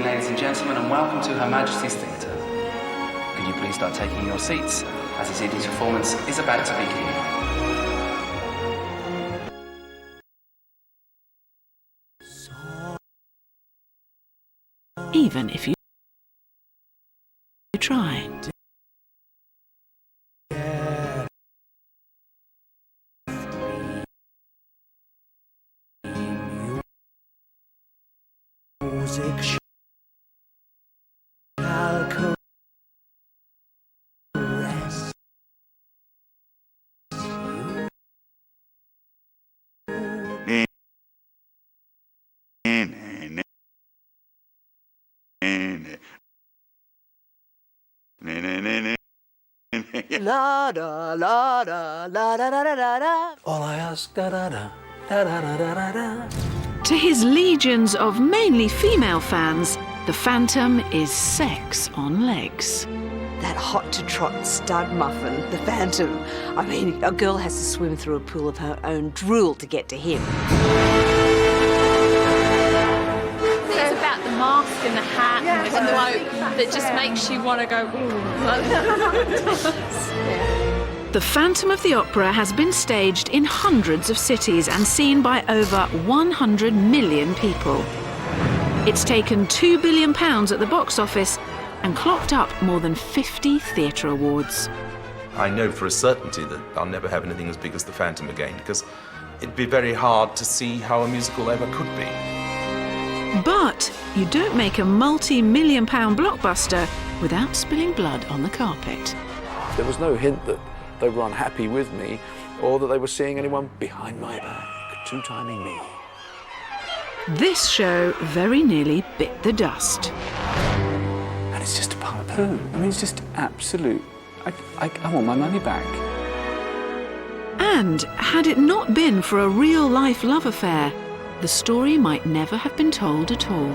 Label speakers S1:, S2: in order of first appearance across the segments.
S1: ladies and gentlemen, and welcome to Her Majesty's Theatre. Could you please start taking your seats, as this evening's performance is about to begin.
S2: Even if you try.
S3: Music shall caress La da la da la da da da da da. All I ask da da da da da da da da.
S2: To his legions of mainly female fans, the Phantom is sex on legs.
S4: That hot-to-trot stud muffin, the Phantom. I mean, a girl has to swim through a pool of her own drool to get to him.
S5: It's about the mask and the hat and the cloak that just makes you want to go, ooh.
S2: The Phantom of the Opera has been staged in hundreds of cities and seen by over 100 million people. It's taken £2 billion at the box office and clocked up more than 50 theatre awards.
S6: I know for a certainty that I'll never have anything as big as The Phantom again, because it'd be very hard to see how a musical ever could be.
S2: But you don't make a multi-million-pound blockbuster without spilling blood on the carpet.
S7: There was no hint that they were unhappy with me or that they were seeing anyone behind my back, two-timing me.
S2: This show very nearly bit the dust.
S7: And it's just a pile of poo. I mean, it's just absolute. I want my money back.
S2: And had it not been for a real-life love affair, the story might never have been told at all.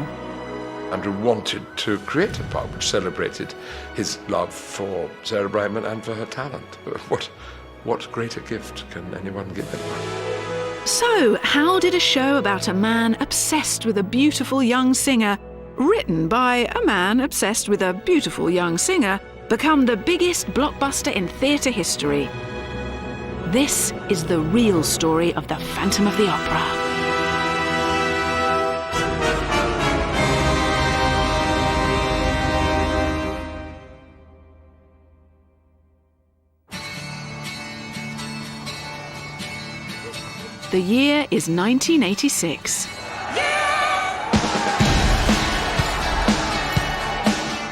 S8: Andrew wanted to create a part which celebrated his love for Sarah Brightman and for her talent. What greater gift can anyone give anyone?
S2: So, how did a show about a man obsessed with a beautiful young singer, written by a man obsessed with a beautiful young singer, become the biggest blockbuster in theatre history? This is the real story of the Phantom of the Opera. The year is 1986.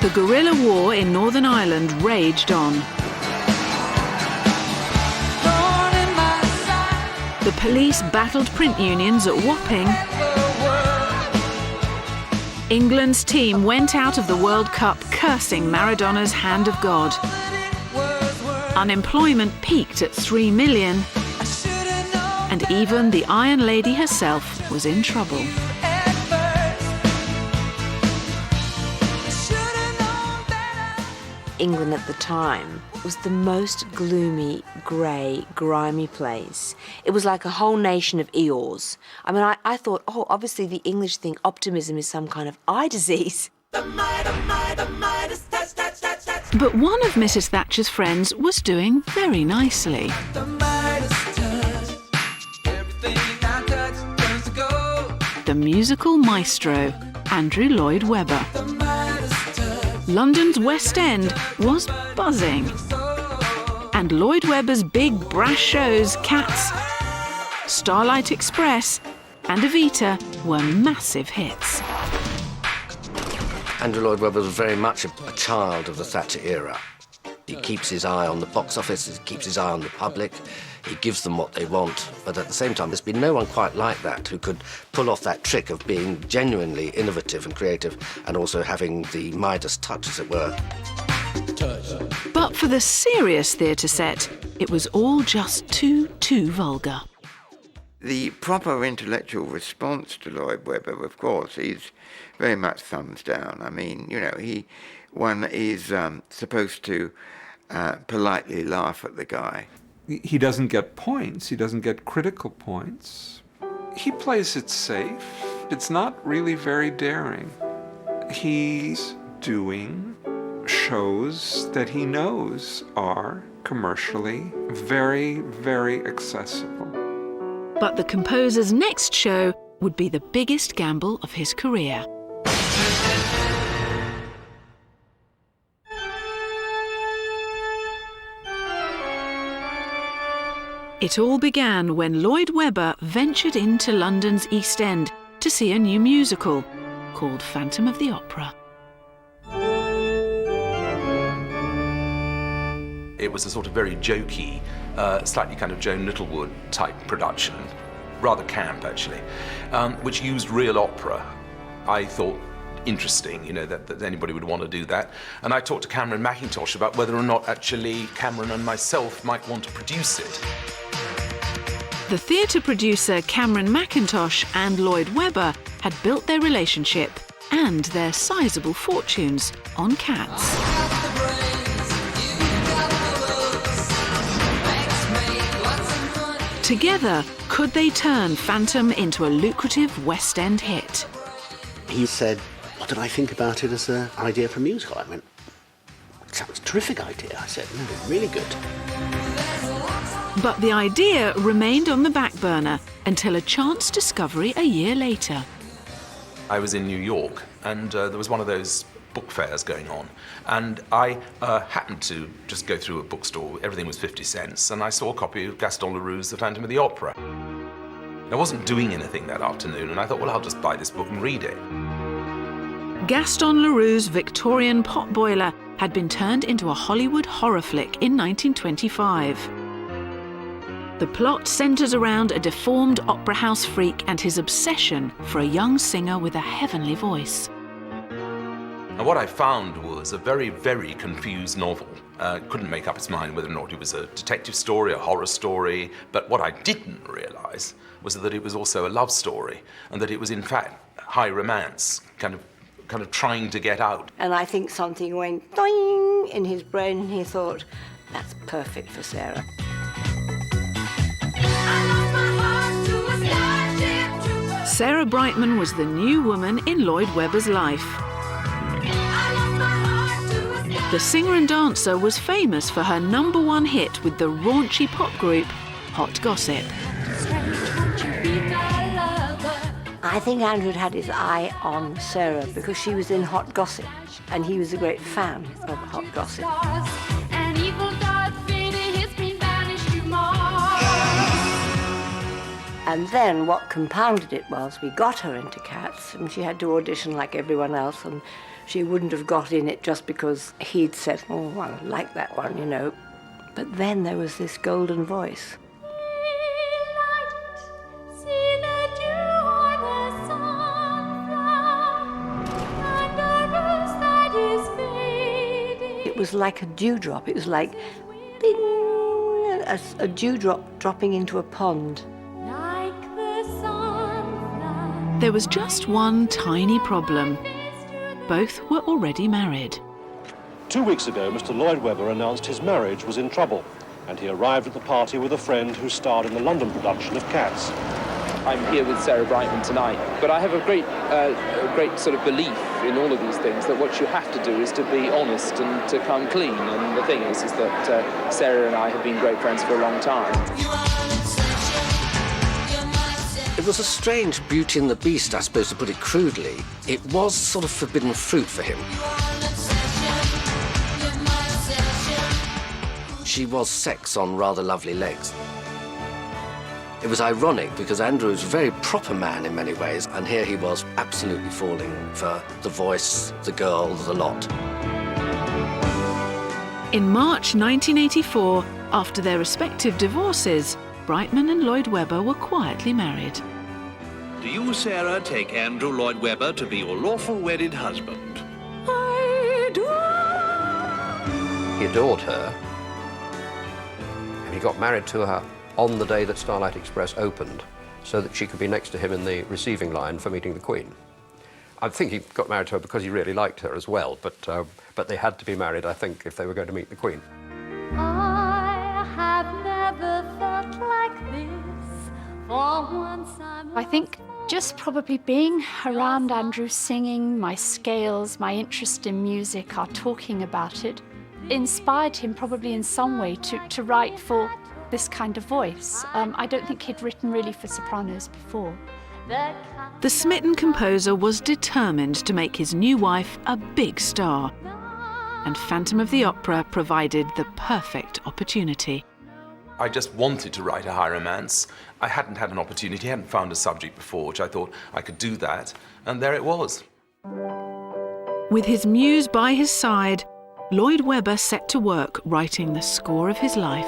S2: The guerrilla war in Northern Ireland raged on. The police battled print unions at Wapping. England's team went out of the World Cup cursing Maradona's hand of God. Unemployment peaked at 3 million. And even the Iron Lady herself was in trouble.
S4: England at the time was the most gloomy, grey, grimy place. It was like a whole nation of Eeyores. I mean, I thought, oh, obviously the English think optimism is some kind of eye disease.
S2: But one of Mrs. Thatcher's friends was doing very nicely. The musical maestro, Andrew Lloyd Webber. London's West End was buzzing. And Lloyd Webber's big brash shows, Cats, Starlight Express and Evita were massive hits.
S9: Andrew Lloyd Webber was very much a child of the Thatcher era. He keeps his eye on the box office, he keeps his eye on the public, he gives them what they want, but at the same time there's been no one quite like that who could pull off that trick of being genuinely innovative and creative and also having the Midas touch, as it were.
S2: But for the serious theatre set, it was all just too vulgar.
S10: The proper intellectual response to Lloyd Webber, of course, is very much thumbs down. I mean, you know, one is supposed to politely laugh at the guy.
S11: He doesn't get points. He doesn't get critical points. He plays it safe. It's not really very daring. he's doing shows that he knows are commercially very, very accessible.
S2: But the composer's next show would be the biggest gamble of his career. It all began when Lloyd Webber ventured into London's East End to see a new musical called Phantom of the Opera.
S6: It was a sort of very jokey, slightly kind of Joan Littlewood type production, rather camp actually, which used real opera. I thought interesting, you know, that anybody would want to do that. And I talked to Cameron Mackintosh about whether or not actually Cameron and myself might want to produce it.
S2: The theatre producer Cameron Mackintosh and Lloyd Webber had built their relationship and their sizable fortunes on Cats. Together, could they turn Phantom into a lucrative West End hit?
S12: He said, what did I think about it as an idea for a musical? I went, sounds a terrific idea. I said, no, really good.
S2: But the idea remained on the back burner until a chance discovery a year later.
S6: I was in New York, and there was one of those book fairs going on, and I happened to just go through a bookstore. Everything was 50 cents, and I saw a copy of Gaston Leroux's The Phantom of the Opera. I wasn't doing anything that afternoon, and I thought, well, I'll just buy this book and read it.
S2: Gaston Leroux's Victorian potboiler had been turned into a Hollywood horror flick in 1925. The plot centres around a deformed opera house freak and his obsession for a young singer with a heavenly voice.
S6: And what I found was a very, very confused novel. Couldn't make up its mind whether or not it was a detective story, a horror story, but what I didn't realise was that it was also a love story, and that it was in fact high romance, kind of trying to get out.
S13: And I think something went doing in his brain, and he thought, that's perfect for Sarah.
S2: Sarah Brightman was the new woman in Lloyd Webber's life. The singer and dancer was famous for her #1 hit with the raunchy pop group Hot Gossip.
S13: I think Andrew had his eye on Sarah because she was in Hot Gossip, and he was a great fan of Hot Gossip. And then what compounded it was we got her into Cats, and she had to audition like everyone else, and she wouldn't have got in it just because he'd said, oh, well, I like that one, you know. But then there was this golden voice. It was like a dewdrop. It was like, ding, a dewdrop dropping into a pond.
S2: There was just one tiny problem. Both were already married.
S14: 2 weeks ago, Mr. Lloyd Webber announced his marriage was in trouble, and he arrived at the party with a friend who starred in the London production of Cats.
S15: I'm here with Sarah Brightman tonight, but I have a great sort of belief in all of these things, that what you have to do is to be honest and to come clean. And the thing is that Sarah and I have been great friends for a long time.
S9: It was a strange Beauty and the Beast, I suppose, to put it crudely. It was sort of forbidden fruit for him. She was sex on rather lovely legs. It was ironic because Andrew was a very proper man in many ways, and here he was absolutely falling for the voice, the girl, the lot.
S2: In March 1984, after their respective divorces, Brightman and Lloyd Webber were quietly married.
S16: Do you, Sarah, take Andrew Lloyd Webber to be your lawful wedded husband?
S2: I do.
S17: He adored her, and he got married to her on the day that Starlight Express opened, so that she could be next to him in the receiving line for meeting the Queen. I think he got married to her because he really liked her as well, but they had to be married, I think, if they were going to meet the Queen.
S18: I have never felt like this. For once I'm
S5: I think
S19: Just probably being around Andrew singing, my scales, my interest in music, our talking about it, inspired him probably in some way to write for this kind of voice. I don't think he'd written really for sopranos before.
S2: The smitten composer was determined to make his new wife a big star, and Phantom of the Opera provided the perfect opportunity.
S6: I just wanted to write a high romance. I hadn't had an opportunity, hadn't found a subject before, which I thought I could do that, and there it was.
S2: With his muse by his side, Lloyd Webber set to work writing the score of his life.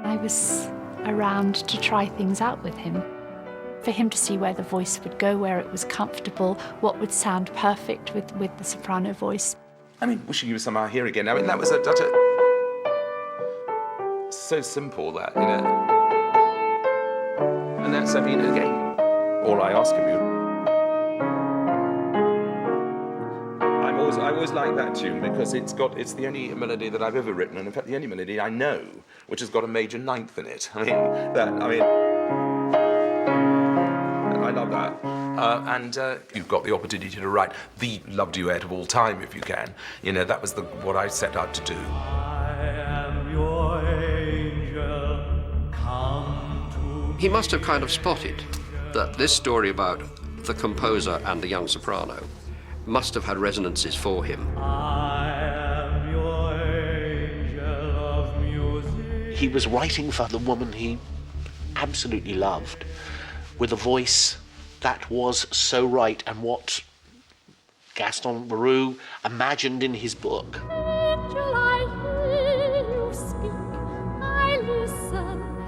S19: I was around to try things out with him, for him to see where the voice would go, where it was comfortable, what would sound perfect with the soprano voice.
S6: I mean, wishing you were somehow here again. I mean, that was so simple, that, you know. And that's, I mean, again, all I ask of you. I always like that tune because it's the only melody that I've ever written, and in fact the only melody I know which has got a major ninth in it. I love that. And you've got the opportunity to write the love duet of all time if you can. You know, that was what I set out to do.
S17: He must have kind of spotted that this story about the composer and the young soprano must have had resonances for him.
S12: He was writing for the woman he absolutely loved, with a voice that was so right, and what Gaston Leroux imagined in his book.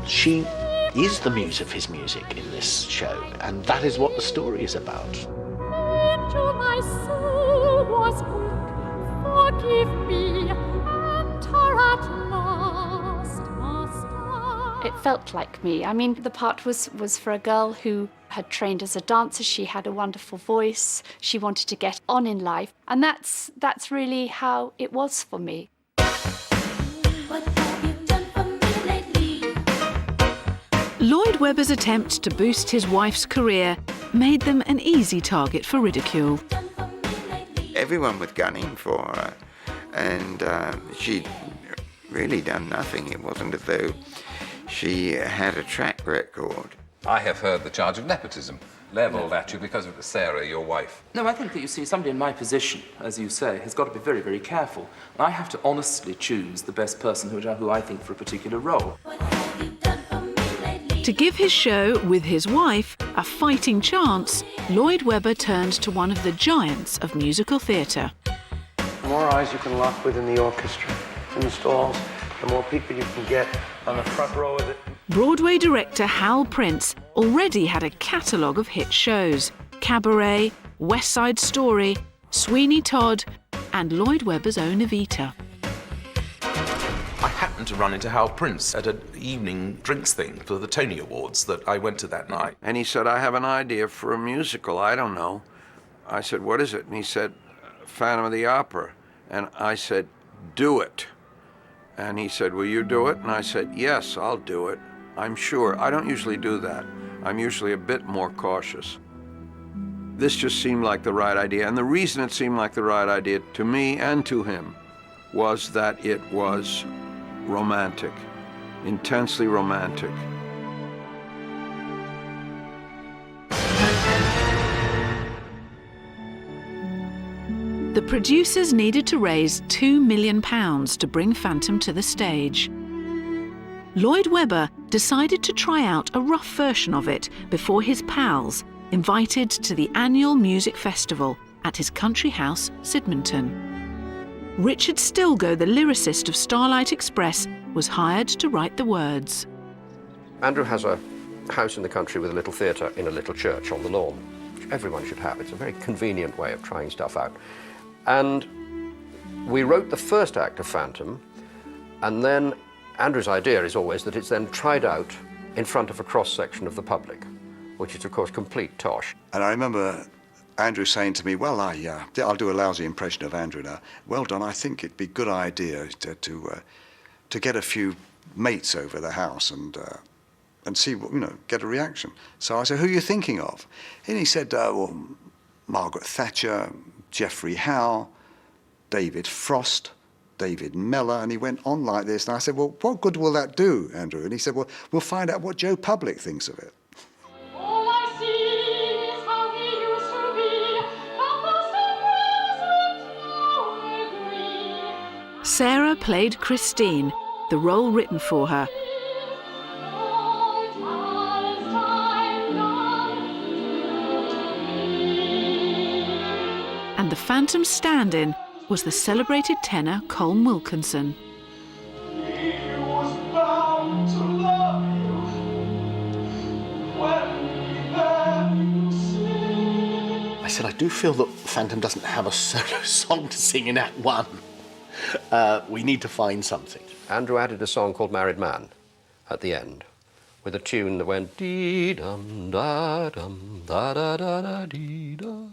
S12: She is the muse of his music in this show, and that is what the story is about.
S18: My soul was weak, forgive me, enter at last must I.
S19: It felt like me. I mean, the part was for a girl who had trained as a dancer. She had a wonderful voice. She wanted to get on in life, and that's really how it was for me.
S2: Lloyd Webber's attempt to boost his wife's career made them an easy target for ridicule.
S10: Everyone was gunning for her, and she'd really done nothing. It wasn't as though she had a track record.
S8: I have heard the charge of nepotism levelled at you because of Sarah, your wife.
S1: No, I think that, you see, somebody in my position, as you say, has got to be very, very careful. I have to honestly choose the best person who I think for a particular role.
S2: To give his show with his wife a fighting chance, Lloyd Webber turned to one of the giants of musical theatre.
S3: The more eyes you can lock within the orchestra, in the stalls, the more people you can get on the front row of it.
S2: Broadway director Hal Prince already had a catalogue of hit shows: Cabaret, West Side Story, Sweeney Todd, and Lloyd Webber's own Evita.
S6: I happened to run into Hal Prince at an evening drinks thing for the Tony Awards that I went to that night.
S11: And he said, I have an idea for a musical, I don't know. I said, what is it? And he said, Phantom of the Opera. And I said, do it. And he said, will you do it? And I said, yes, I'll do it. I'm sure. I don't usually do that. I'm usually a bit more cautious. This just seemed like the right idea. And the reason it seemed like the right idea to me and to him was that it was romantic, intensely romantic.
S2: The producers needed to raise £2 million to bring Phantom to the stage. Lloyd Webber decided to try out a rough version of it before his pals invited to the annual music festival at his country house, Sydmonton. Richard Stilgoe, the lyricist of Starlight Express, was hired to write the words.
S17: Andrew has a house in the country with a little theatre in a little church on the lawn, which everyone should have. It's a very convenient way of trying stuff out. And we wrote the first act of Phantom, and then Andrew's idea is always that it's then tried out in front of a cross-section of the public, which is, of course, complete tosh.
S20: And I remember Andrew saying to me, well, I'll do a lousy impression of Andrew now. Well done, I think it'd be a good idea to get a few mates over the house and and see, get a reaction. So I said, who are you thinking of? And he said, well, Margaret Thatcher, Geoffrey Howe, David Frost, David Mellor, and he went on like this. And I said, well, what good will that do, Andrew? And he said, well, we'll find out what Joe Public thinks of it.
S18: All I see is how he used to be, a past and present now agree.
S2: Sarah played Christine, the role written for her. And the Phantom stand-in was the celebrated tenor Colm Wilkinson.
S12: I said, I do feel that Phantom doesn't have a solo song to sing in Act 1. We need to find something.
S17: Andrew added a song called Married Man at the end, with a tune that went dee-dum, da-dum, da-da-da-da-dee-da.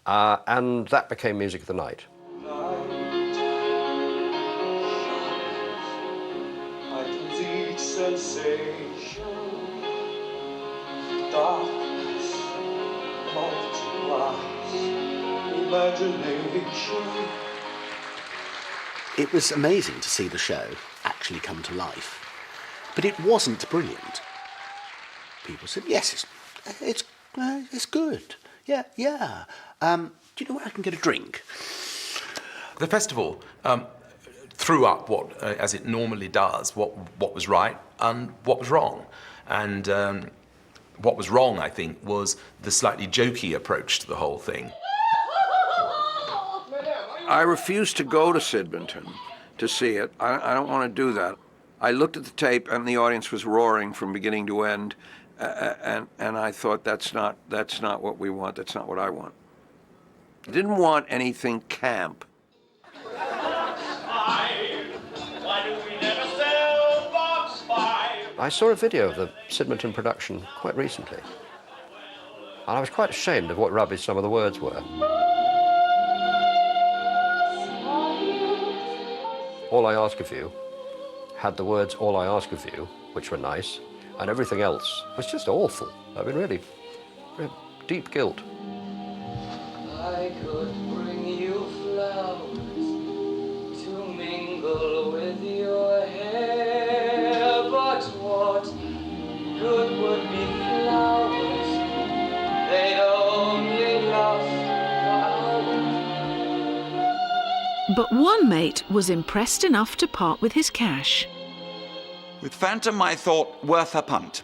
S17: And that became Music of the Night.
S18: Each sensation, darkness multiplies imagination.
S12: It was amazing to see the show actually come to life, but it wasn't brilliant. People said, yes, it's good. Yeah. Do you know where I can get a drink?
S6: The festival threw up what, as it normally does, what was right and what was wrong. And what was wrong, I think, was the slightly jokey approach to the whole thing.
S11: I refused to go to Sidmonton to see it. I don't want to do that. I looked at the tape and the audience was roaring from beginning to end, and I thought that's not what we want. That's not what I want. I didn't want anything camp.
S17: I saw a video of the Sidmonton production quite recently, and I was quite ashamed of what rubbish some of the words were. All I Ask of You had the words All I Ask of You, which were nice, and everything else was just awful. I mean, really deep guilt.
S18: I could bring you flowers to mingle with your hair, but what good would be flowers? They'd only last for hours.
S2: But one mate was impressed enough to part with his cash.
S21: With Phantom, I thought worth a punt.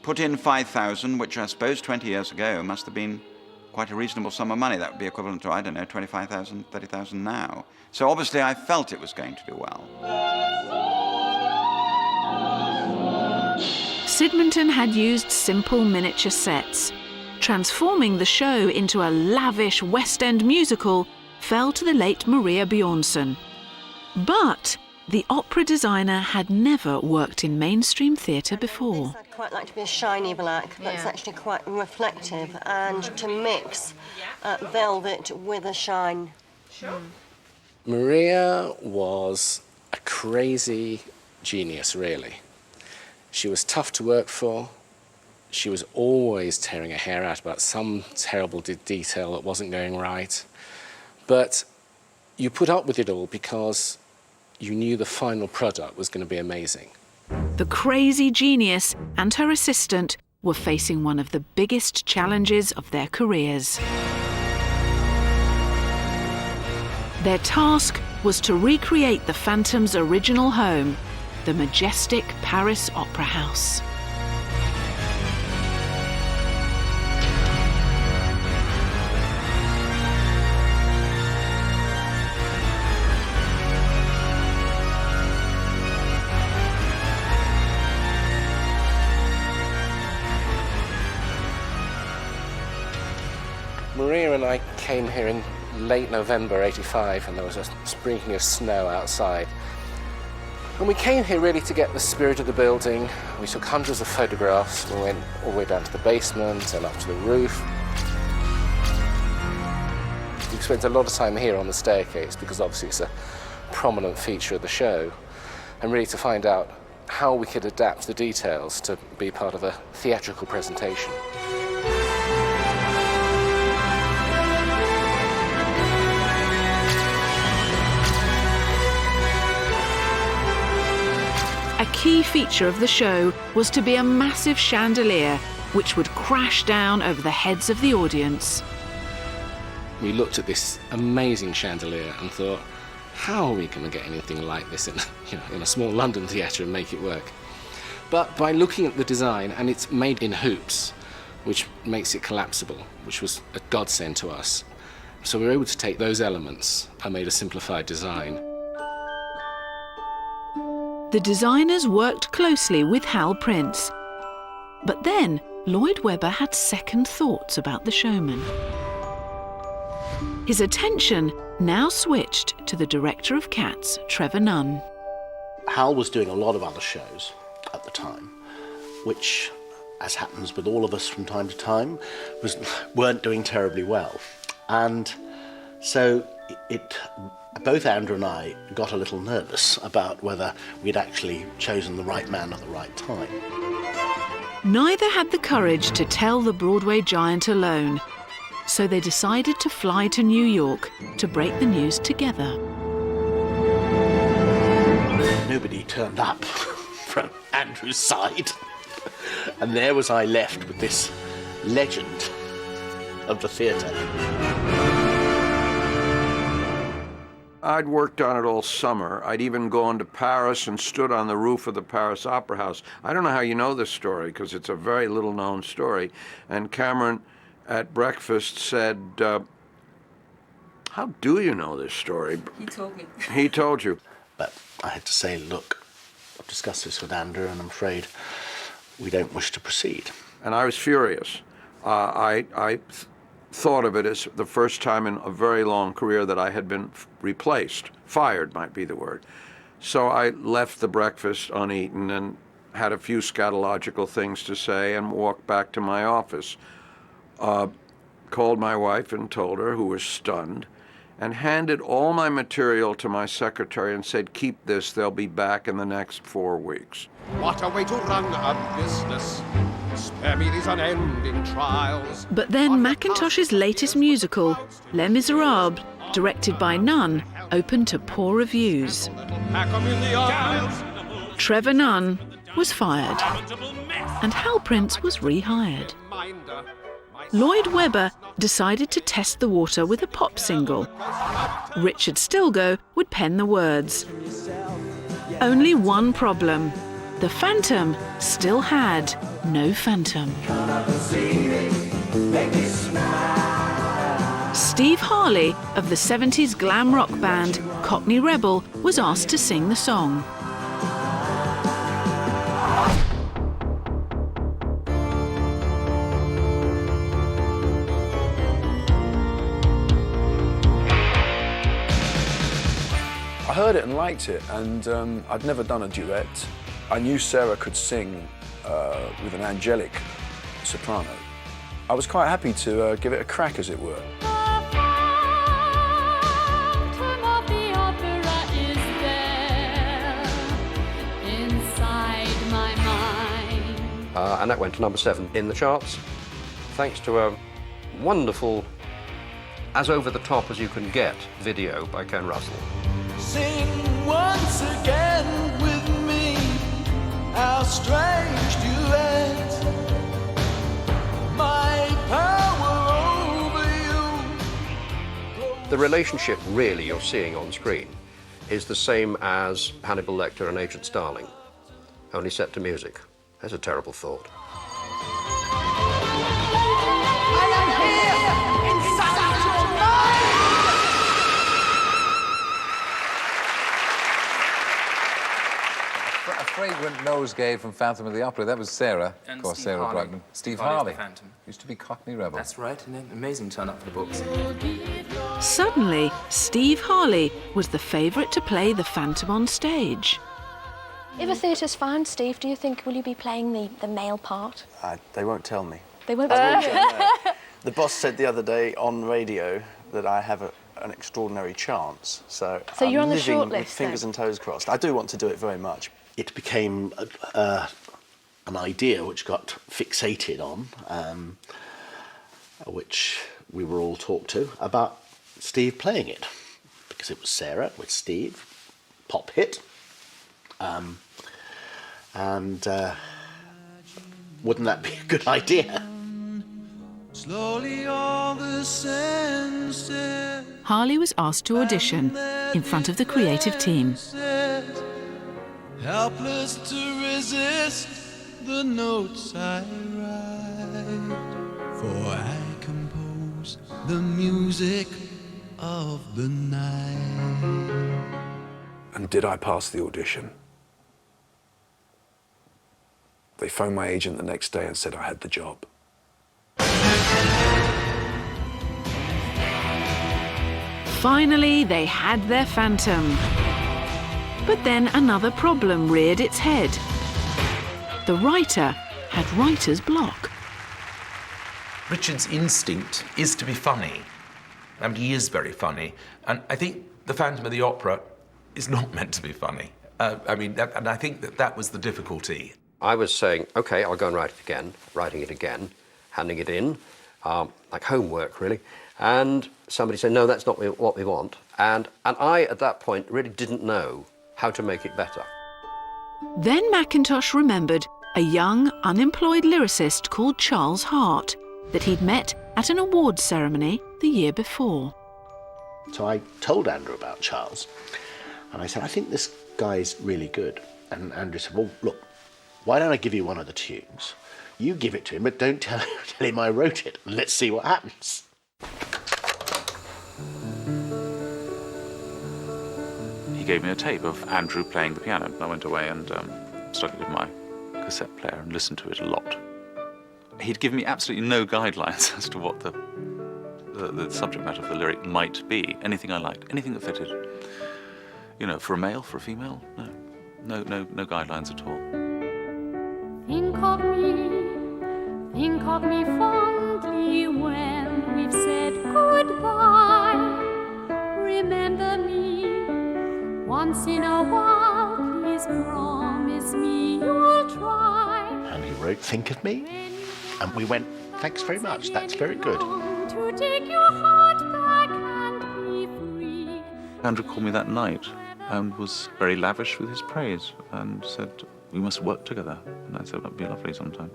S21: Put in 5,000, which I suppose 20 years ago must have been quite a reasonable sum of money. That would be equivalent to, I don't know, 25,000, 30,000 now. So obviously I felt it was going to do well.
S2: Sidmonton had used simple miniature sets. Transforming the show into a lavish West End musical fell to the late Maria Bjornsson. But the opera designer had never worked in mainstream theatre before.
S22: I'd quite like to be a shiny black, but it's actually quite reflective, and to mix velvet with a shine.
S12: Maria was a crazy genius, really. She was tough to work for. She was always tearing her hair out about some terrible detail that wasn't going right. But you put up with it all because you knew the final product was going to be amazing.
S2: The crazy genius and her assistant were facing one of the biggest challenges of their careers. Their task was to recreate the Phantom's original home, the majestic Paris Opera House.
S12: Maria and I came here in late November '85, and there was a sprinkling of snow outside. And we came here really to get the spirit of the building. We took hundreds of photographs. We went all the way down to the basement and up to the roof. We spent a lot of time here on the staircase because obviously it's a prominent feature of the show, and really to find out how we could adapt the details to be part of a theatrical presentation.
S2: A key feature of the show was to be a massive chandelier which would crash down over the heads of the audience.
S12: We looked at this amazing chandelier and thought, how are we going to get anything like this in a small London theatre and make it work? But by looking at the design, and it's made in hoops, which makes it collapsible, which was a godsend to us. So we were able to take those elements and made a simplified design.
S2: The designers worked closely with Hal Prince. But then Lloyd Webber had second thoughts about the showman. His attention now switched to the director of Cats, Trevor Nunn.
S12: Hal was doing a lot of other shows at the time, which, as happens with all of us from time to time, weren't doing terribly well. And so both Andrew and I got a little nervous about whether we'd actually chosen the right man at the right time.
S2: Neither had the courage to tell the Broadway giant alone, so they decided to fly to New York to break the news together.
S12: Nobody turned up from Andrew's side, and there was I left with this legend of the theatre.
S11: I'd worked on it all summer. I'd even gone to Paris and stood on the roof of the Paris Opera House. I don't know how you know this story, because it's a very little-known story. And Cameron, at breakfast, said, how do you know this story?
S4: He told me.
S11: He told you.
S12: But I had to say, look, I've discussed this with Andrew, and I'm afraid we don't wish to proceed.
S11: And I was furious. I thought of it as the first time in a very long career that I had been replaced. Fired might be the word. So I left the breakfast uneaten and had a few scatological things to say and walked back to my office. Called my wife and told her, who was stunned, and handed all my material to my secretary and said, keep this, they'll be back in the next 4 weeks.
S7: What a way to run a business. Spare me these unending trials.
S2: But then Macintosh's latest musical, Les Miserables, directed by Nunn, opened to poor reviews. Trevor Nunn was fired, and Hal Prince was rehired. Lloyd Webber decided to test the water with a pop single. Richard Stilgoe would pen the words. Only one problem. The Phantom still had no phantom. Steve Harley of the 70s glam rock band Cockney Rebel was asked to sing the song.
S23: I heard it and liked it, and I'd never done a duet. I knew Sarah could sing with an angelic soprano. I was quite happy to give it a crack, as it were.
S17: And that went to number 7 in the charts, thanks to a wonderful, as over-the-top as you can get, video by Ken Russell.
S24: Sing once again with me, our strange duet. My power over you.
S17: The relationship really you're seeing on screen is the same as Hannibal Lecter and Agent Starling, only set to music. That's a terrible thought.
S24: I am here inside your mind.
S25: A fragrant nosegay from Phantom of the Opera. That was Sarah,
S1: And
S25: of course,
S1: Steve
S25: Sarah
S1: Harley.
S25: Brightman. Steve
S1: Harley
S25: Harley.
S1: of the Phantom.
S25: Used to be Cockney Rebel.
S1: That's right, an amazing turn-up for the books.
S2: Suddenly, Steve Harley was the favourite to play the Phantom on stage.
S26: If a theatre's found, Steve, do you think, will you be playing the male part?
S27: They won't tell me.
S26: They won't
S27: I
S26: tell
S27: really
S26: you.
S27: don't know. The boss said the other day on radio that I have
S4: an extraordinary chance. So
S9: So you're
S4: I'm
S9: on the
S4: living
S9: short
S4: with
S9: list,
S4: fingers
S9: then?
S4: and toes crossed. I do want to do it very much.
S12: It became an idea which got fixated on, which we were all talked to, about Steve playing it, because it was Sarah with Steve, pop hit, and wouldn't that be a good idea?
S24: Slowly all the senses
S2: Harley was asked to audition in front of the creative team.
S24: helpless to resist the notes I write, for I compose the music of the night.
S23: And did I pass the audition? They phoned my agent the next day and said I had the job.
S2: Finally, they had their Phantom. But then another problem reared its head. The writer had writer's block.
S6: Richard's instinct is to be funny. I mean, he is very funny. And I think The Phantom of the Opera is not meant to be funny. And I think that was the difficulty.
S17: I was saying, OK, I'll go and write it again, writing it again, handing it in, like homework, really. And somebody said, no, that's not what we want. And I, at that point, really didn't know how to make it better.
S2: Then Mackintosh remembered a young, unemployed lyricist called Charles Hart that he'd met at an awards ceremony the year before.
S12: So I told Andrew about Charles, and I said, I think this guy's really good. And Andrew said, well, look, why don't I give you one of the tunes? You give it to him, but don't tell him I wrote it, and let's see what happens.
S13: He gave me a tape of Andrew playing the piano. I went away and stuck it in my cassette player and listened to it a lot. He'd given me absolutely no guidelines as to what the subject matter of the lyric might be. Anything I liked, anything that fitted. You know, for a male, for a female, no guidelines at all.
S18: Think of me fondly when we've said goodbye. Remember me once in a while, please promise me you'll try.
S12: And he wrote, think of me, and we went, thanks very much, that's very good.
S18: To take your heart back and be free.
S13: Andrew called me that night and was very lavish with his praise and said, we must work together. And I said, that'd be lovely sometime.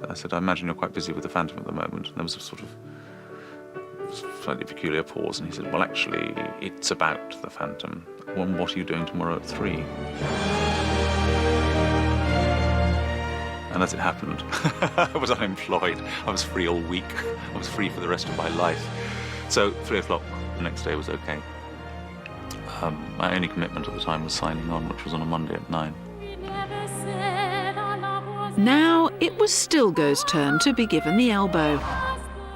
S13: I said, I imagine you're quite busy with the Phantom at the moment. And there was a sort of slightly peculiar pause, and he said, well, actually, it's about the Phantom. Well, what are you doing tomorrow at 3? And as it happened, I was unemployed. I was free all week. I was free for the rest of my life. So 3 o'clock the next day was okay. My only commitment at the time was signing on, which was on a Monday at 9.
S2: Now it was Stilgoe's turn to be given the elbow.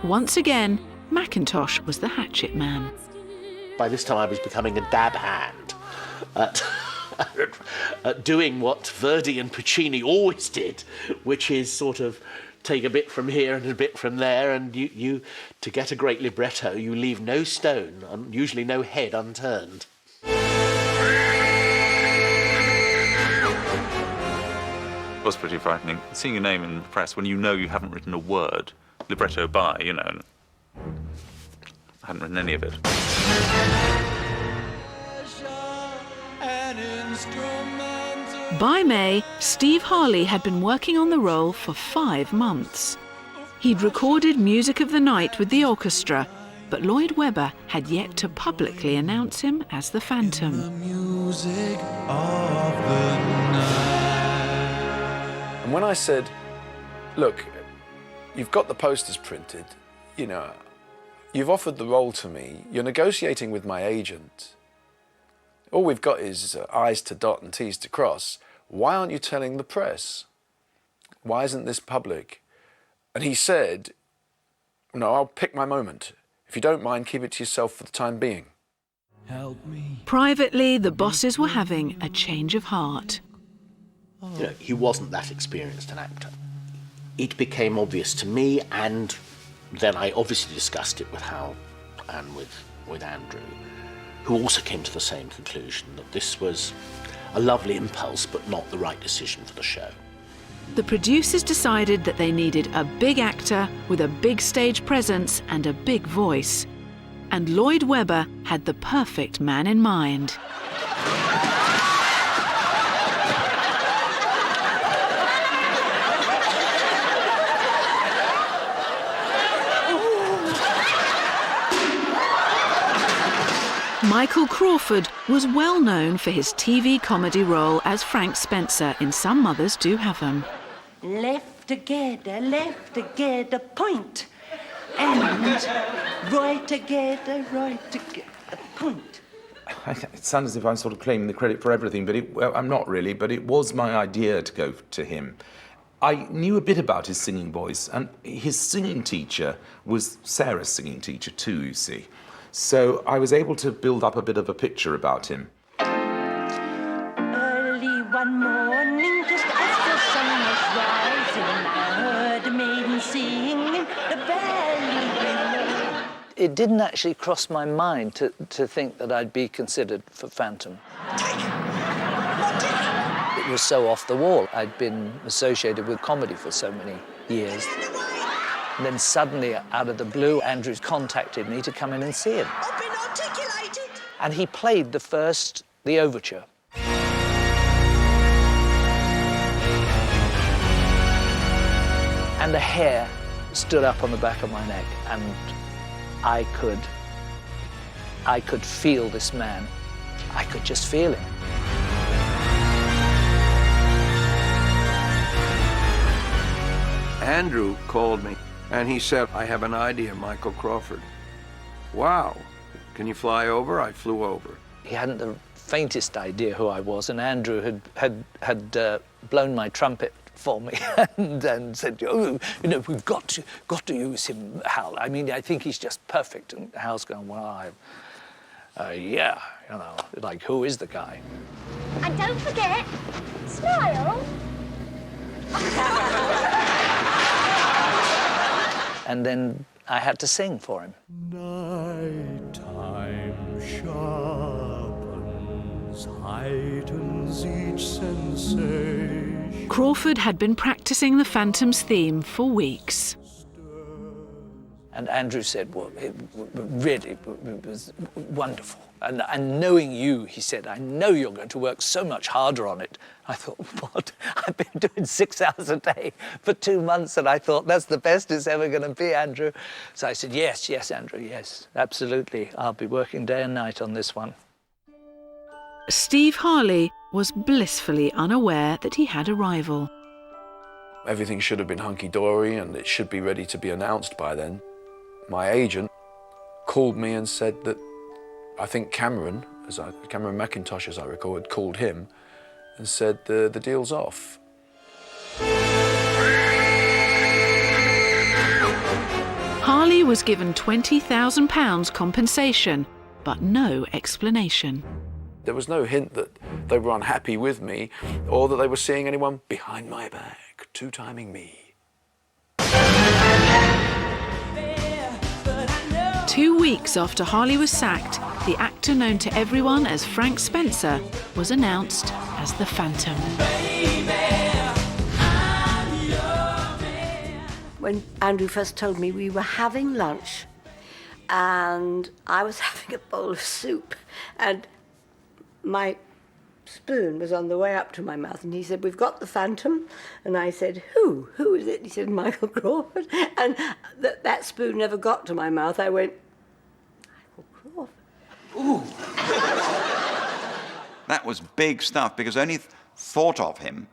S2: Once again, Mackintosh was the hatchet man.
S12: By this time I was becoming a dab hand at doing what Verdi and Puccini always did, which is sort of take a bit from here and a bit from there, and you to get a great libretto, you leave no stone, and usually no head unturned.
S13: It was pretty frightening. Seeing your name in the press when you know you haven't written a word, libretto by, you know, I hadn't written any of it.
S2: By May, Steve Harley had been working on the role for 5 months. He'd recorded Music of the Night with the orchestra, but Lloyd Webber had yet to publicly announce him as the Phantom.
S23: And when I said, look, you've got the posters printed, you know, you've offered the role to me, you're negotiating with my agent, all we've got is I's to dot and T's to cross. Why aren't you telling the press? Why isn't this public? And he said, no, I'll pick my moment. If you don't mind, keep it to yourself for the time being.
S24: Help me.
S2: Privately, the bosses were having a change of heart.
S12: You know, he wasn't that experienced an actor. It became obvious to me, and then I obviously discussed it with Hal and with with Andrew, who also came to the same conclusion, that this was a lovely impulse but not the right decision for the show.
S2: The producers decided that they needed a big actor with a big stage presence and a big voice. And Lloyd Webber had the perfect man in mind. Michael Crawford was well known for his TV comedy role as Frank Spencer in Some Mothers Do Have Them.
S5: Left together, point. And right together, point.
S6: It sounds as if I'm sort of claiming the credit for everything, but I'm not really, but it was my idea to go to him. I knew a bit about his singing voice, and his singing teacher was Sarah's singing teacher too, you see. So I was able to build up a bit of a picture about him.
S5: Early one morning, just as the sun was rising, I heard a maiden sing in the valley below.
S9: It didn't actually cross my mind to think that I'd be considered for Phantom. It was so off the wall. I'd been associated with comedy for so many years. And then suddenly, out of the blue, Andrew contacted me to come in and see him.
S5: I've been articulated.
S9: And he played the overture. And the hair stood up on the back of my neck, and I could feel this man. I could just feel him.
S11: Andrew called me and he said, I have an idea, Michael Crawford. Wow, can you fly over? I flew over.
S9: He hadn't the faintest idea who I was, and Andrew had blown my trumpet for me and said, oh, you know, we've got to use him, Hal. I mean, I think he's just perfect. And Hal's going, well, yeah, you know, like, who is the guy?
S18: And don't forget, smile.
S9: And then I had to sing for him.
S24: Nighttime sharpens, heightens each sensation.
S2: Crawford had been practicing the Phantom's theme for weeks.
S9: And Andrew said, well, it was wonderful. And knowing you, he said, I know you're going to work so much harder on it. I thought, what? I've been doing 6 hours a day for 2 months, and I thought, that's the best it's ever going to be, Andrew. So I said, yes, Andrew, yes, absolutely. I'll be working day and night on this one.
S2: Steve Harley was blissfully unaware that he had a rival.
S23: Everything should have been hunky-dory and it should be ready to be announced by then. My agent called me and said that I think Cameron McIntosh, as I recall, had called him and said the deal's off.
S2: Harley was given £20,000 compensation, but no explanation.
S23: There was no hint that they were unhappy with me or that they were seeing anyone behind my back, two-timing me.
S2: 2 weeks after Harley was sacked, the actor known to everyone as Frank Spencer was announced as the Phantom.
S5: When Andrew first told me, we were having lunch and I was having a bowl of soup and my spoon was on the way up to my mouth, and he said, we've got the Phantom. And I said, who is it? He said, Michael Crawford. And that spoon never got to my mouth. I went, Michael Crawford.
S21: Ooh. That was big stuff, because I only thought of him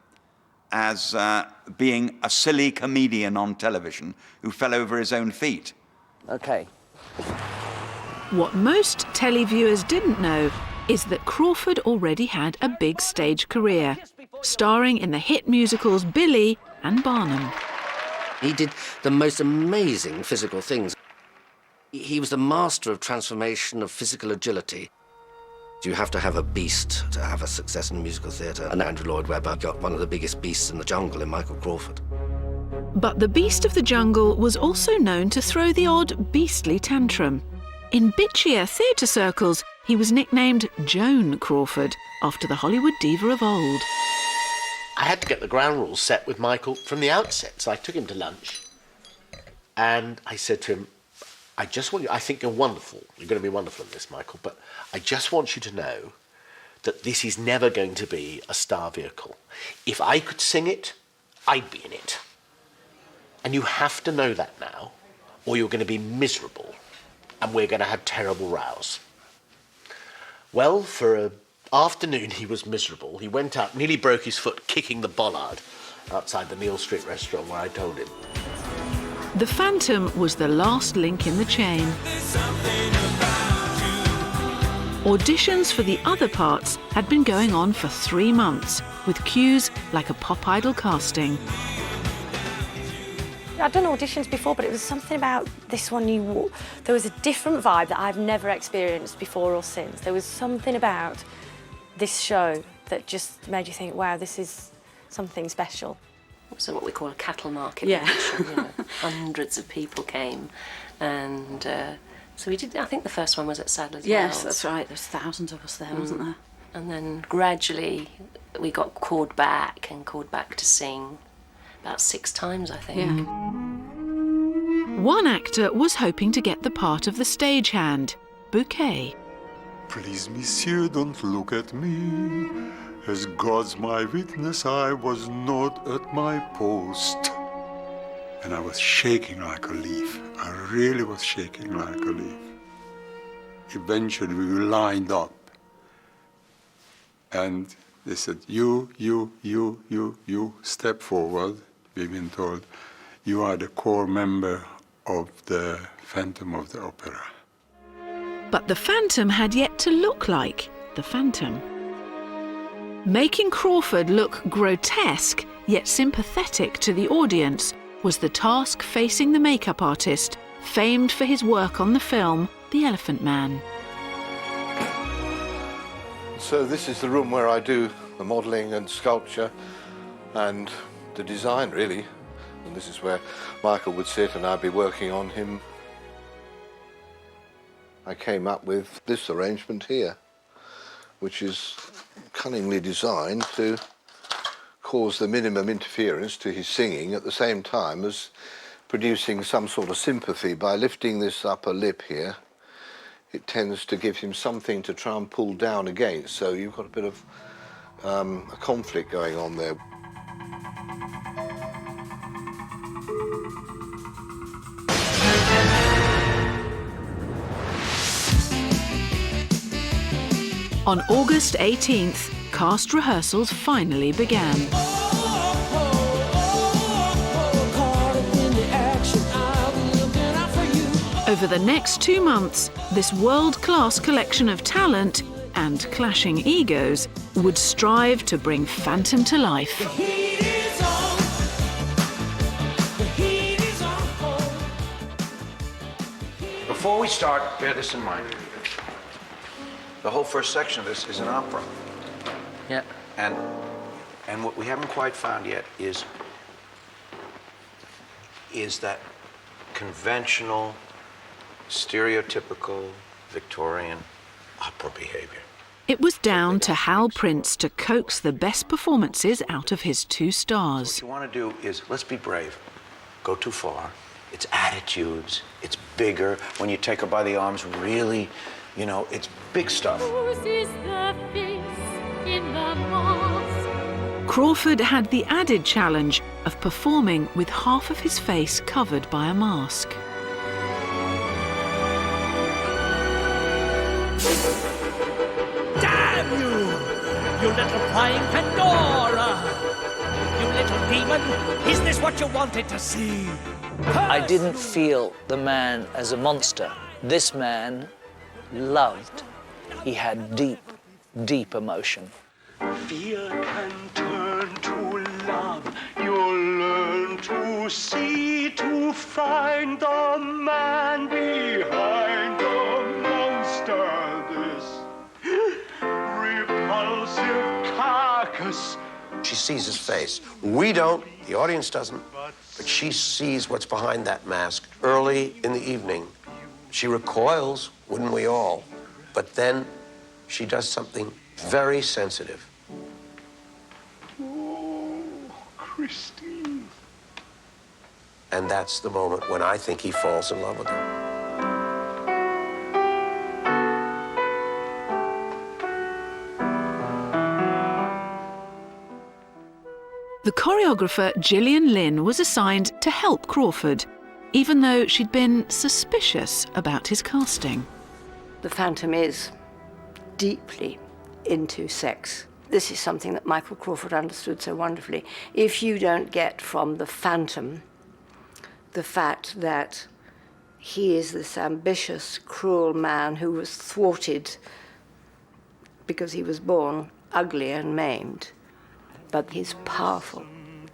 S21: as being a silly comedian on television who fell over his own feet.
S9: Okay.
S2: What most televiewers didn't know is that Crawford already had a big stage career, starring in the hit musicals Billy and Barnum.
S14: He did the most amazing physical things. He was the master of transformation, of physical agility. You have to have a beast to have a success in musical theatre, and Andrew Lloyd Webber got one of the biggest beasts in the jungle in Michael Crawford.
S2: But the Beast of the Jungle was also known to throw the odd beastly tantrum. In bitchier theatre circles, he was nicknamed Joan Crawford, after the Hollywood diva of old.
S12: I had to get the ground rules set with Michael from the outset, so I took him to lunch. And I said to him, I think you're wonderful. You're going to be wonderful in this, Michael, but I just want you to know that this is never going to be a star vehicle. If I could sing it, I'd be in it. And you have to know that now, or you're going to be miserable, and we're going to have terrible rows. Well, for an afternoon he was miserable. He went out, nearly broke his foot kicking the bollard outside the Neal Street restaurant where I told him.
S2: The Phantom was the last link in the chain. Auditions for the other parts had been going on for 3 months, with cues like a pop idol casting.
S3: I'd done auditions before, but it was something about this one. There was a different vibe that I've never experienced before or since. There was something about this show that just made you think, wow, this is something special.
S8: So what we call a cattle market.
S3: Yeah.
S8: Audition, you know. Hundreds of people came, and so we did. I think the first one was at Sadler's
S10: Yes,
S8: Wells.
S10: that's right. There's thousands of us there, wasn't there?
S8: And then gradually we got called back to sing about 6 times, I think.
S2: Yeah. One actor was hoping to get the part of the stagehand, Bouquet.
S15: Please, monsieur, don't look at me. As God's my witness, I was not at my post. And I was shaking like a leaf. I really was shaking like a leaf. Eventually, we lined up. And they said, you, step forward. We've been told, you are the core member of the Phantom of the Opera.
S2: But the Phantom had yet to look like the Phantom. Making Crawford look grotesque, yet sympathetic to the audience, was the task facing the makeup artist, famed for his work on the film The Elephant Man.
S16: So this is the room where I do the modelling and sculpture and the design, really. And this is where Michael would sit and I'd be working on him. I came up with this arrangement here, which is cunningly designed to cause the minimum interference to his singing at the same time as producing some sort of sympathy. By lifting this upper lip here, it tends to give him something to try and pull down against, so you've got a bit of a conflict going on there.
S2: On August 18th, cast rehearsals finally began. Over the next 2 months, this world-class collection of talent and clashing egos would strive to bring Phantom to life.
S11: Before we start, bear this in mind. The whole first section of this is an opera.
S8: Yeah.
S11: And what we haven't quite found yet is that conventional, stereotypical Victorian opera behavior.
S2: It was down to Hal Prince to coax the best performances out of his 2 stars.
S11: What you want to do is, let's be brave. Go too far. It's attitudes. It's bigger. When you take her by the arms, really, you know, it's big stuff.
S18: Whose is the face in the mask?
S2: Crawford had the added challenge of performing with half of his face covered by a mask.
S19: Damn you! You little prying Pandora! You little demon! Is this what you wanted to see?
S9: I didn't feel the man as a monster. This man loved. He had deep, deep emotion.
S15: Fear can turn to love. You'll learn to see, to find the man behind the monster. This repulsive carcass.
S27: She sees his face. We don't, the audience doesn't, but she sees what's behind that mask early in the evening. She recoils, wouldn't we all? But then she does something very sensitive.
S15: Oh, Christine.
S27: And that's the moment when I think he falls in love with her.
S2: The choreographer Gillian Lynn was assigned to help Crawford, even though she'd been suspicious about his casting.
S5: The Phantom is deeply into sex. This is something that Michael Crawford understood so wonderfully. If you don't get from the Phantom the fact that he is this ambitious, cruel man who was thwarted because he was born ugly and maimed, but he's powerful.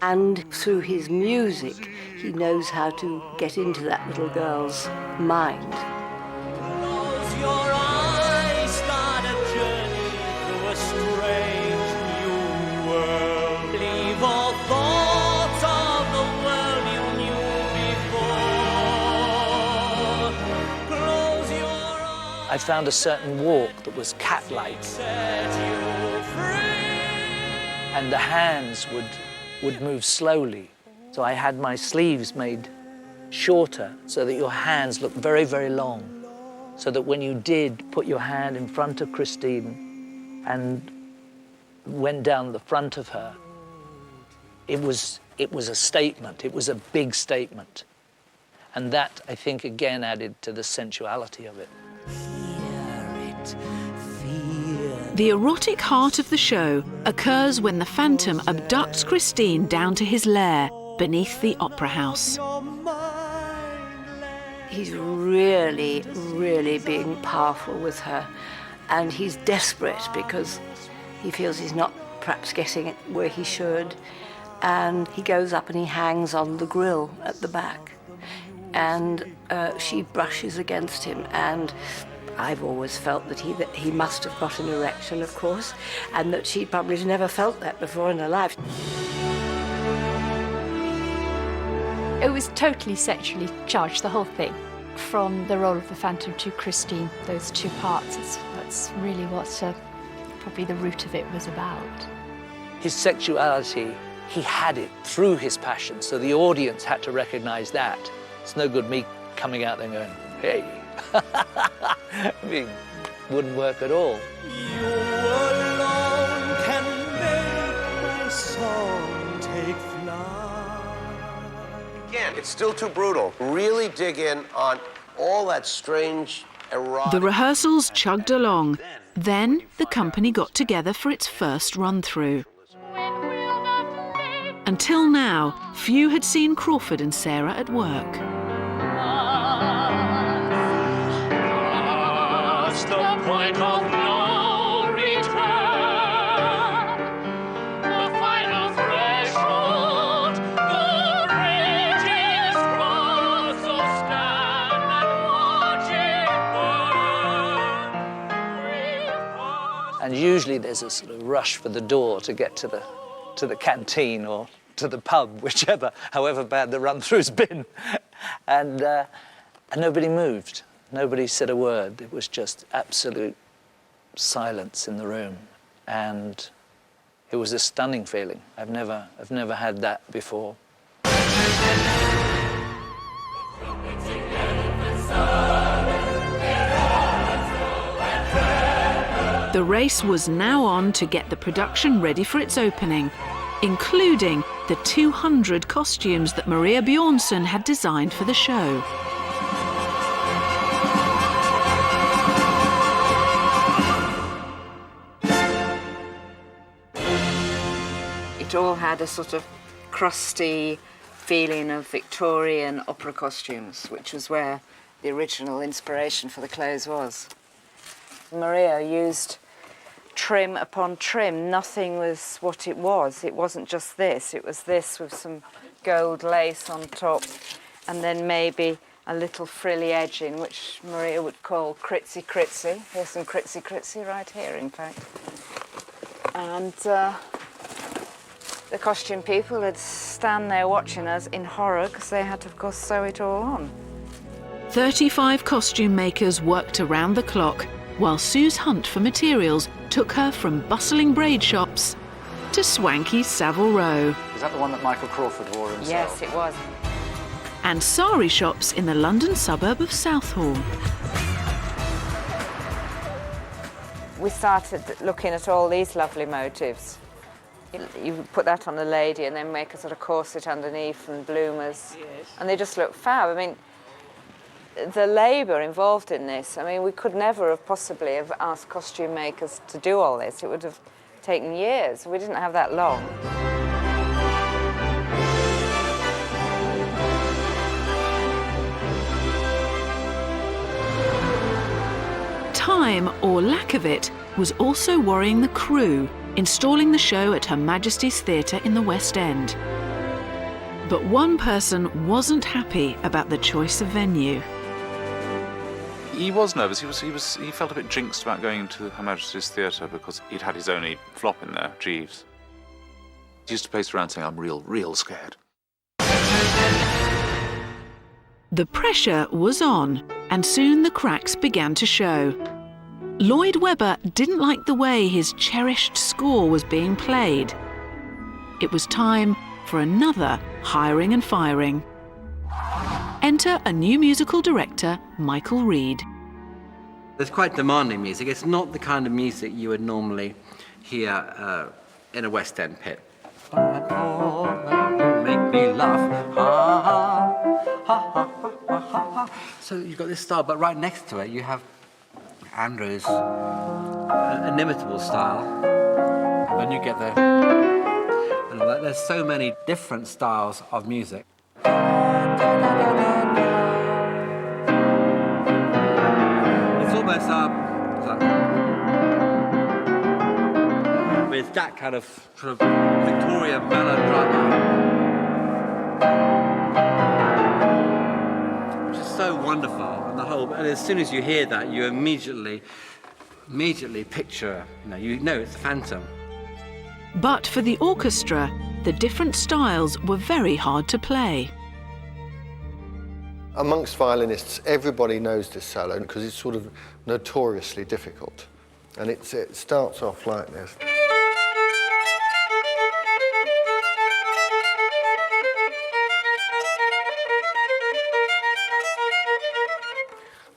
S5: And through his music, he knows how to get into that little girl's mind.
S19: Close your eyes, start a journey through a strange new world. Leave all thoughts of the world you knew before. Close your eyes.
S9: I found a certain walk that was cat-like.
S19: Set you free.
S9: And the hands would move slowly. So I had my sleeves made shorter so that your hands looked very, very long. So that when you did put your hand in front of Christine and went down the front of her, it was a statement. It was a big statement. And that, I think, again added to the sensuality of it.
S2: The erotic heart of the show occurs when the Phantom abducts Christine down to his lair beneath the opera house.
S5: He's really, really being powerful with her, and he's desperate because he feels he's not perhaps getting it where he should, and he goes up and he hangs on the grill at the back, and she brushes against him, and I've always felt that he must have got an erection, of course, and that she probably never felt that before in her life.
S1: It was totally sexually charged, the whole thing. From the role of the Phantom to Christine, those two parts, that's really what probably the root of it was about.
S9: His sexuality, he had it through his passion, so the audience had to recognize that. It's no good me coming out there and going, hey. I mean, wouldn't work at all.
S19: You alone can make my song take flight.
S27: Again, it's still too brutal. Really dig in on all that strange, erotic...
S2: The rehearsals chugged along. Then the company got together for its first run-through. Until now, few had seen Crawford and Sarah at work.
S18: The point of no return, the final threshold, the bridge is crossed, so stand and watch it burn.
S9: And usually there's a sort of rush for the door to get to the canteen or to the pub, whichever, however bad the run-through's been. And nobody moved. Nobody said a word. It was just absolute silence in the room. And it was a stunning feeling. I've never had that before.
S2: The race was now on to get the production ready for its opening, including the 200 costumes that Maria Bjornsson had designed for the show.
S4: It all had a sort of crusty feeling of Victorian opera costumes, which was where the original inspiration for the clothes was. Maria used trim upon trim. Nothing was what it was. It wasn't just this. It was this with some gold lace on top, and then maybe a little frilly edging, which Maria would call critzy critzy. Here's some critzy critzy right here, in fact. And the costume people would stand there watching us in horror because they had to, of course, sew it all on.
S2: 35 costume makers worked around the clock, while Sue's hunt for materials took her from bustling braid shops to swanky Savile Row.
S9: Is that the one that Michael Crawford wore himself?
S4: Yes, it was.
S2: And sari shops in the London suburb of Southall.
S4: We started looking at all these lovely motifs. You put that on a lady and then make a sort of corset underneath and bloomers. Yes. And they just look fab. I mean, the labour involved in this, I mean, we could never have possibly have asked costume makers to do all this. It would have taken years. We didn't have that long.
S2: Time, or lack of it, was also worrying the crew, installing the show at Her Majesty's Theatre in the West End. But one person wasn't happy about the choice of venue.
S7: He was nervous. He felt a bit jinxed about going into Her Majesty's Theatre because he'd had his only flop in there, Jeeves. He used to pace around saying, "I'm real scared."
S2: The pressure was on, and soon the cracks began to show. Lloyd Webber didn't like the way his cherished score was being played. It was time for another hiring and firing. Enter a new musical director, Michael Reed.
S13: It's quite demanding music. It's not the kind of music you would normally hear in a West End pit. Make me laugh, ha ha, ha ha ha ha ha. So you've got this style, but right next to it you have Andrew's inimitable style. And then you get the... And there's so many different styles of music. It's almost with that kind of sort of Victorian melodrama, which is so wonderful, and and as soon as you hear that, you immediately picture, you know it's a phantom.
S2: But for the orchestra, the different styles were very hard to play.
S17: Amongst violinists, everybody knows this solo because it's sort of notoriously difficult. And it starts off like this.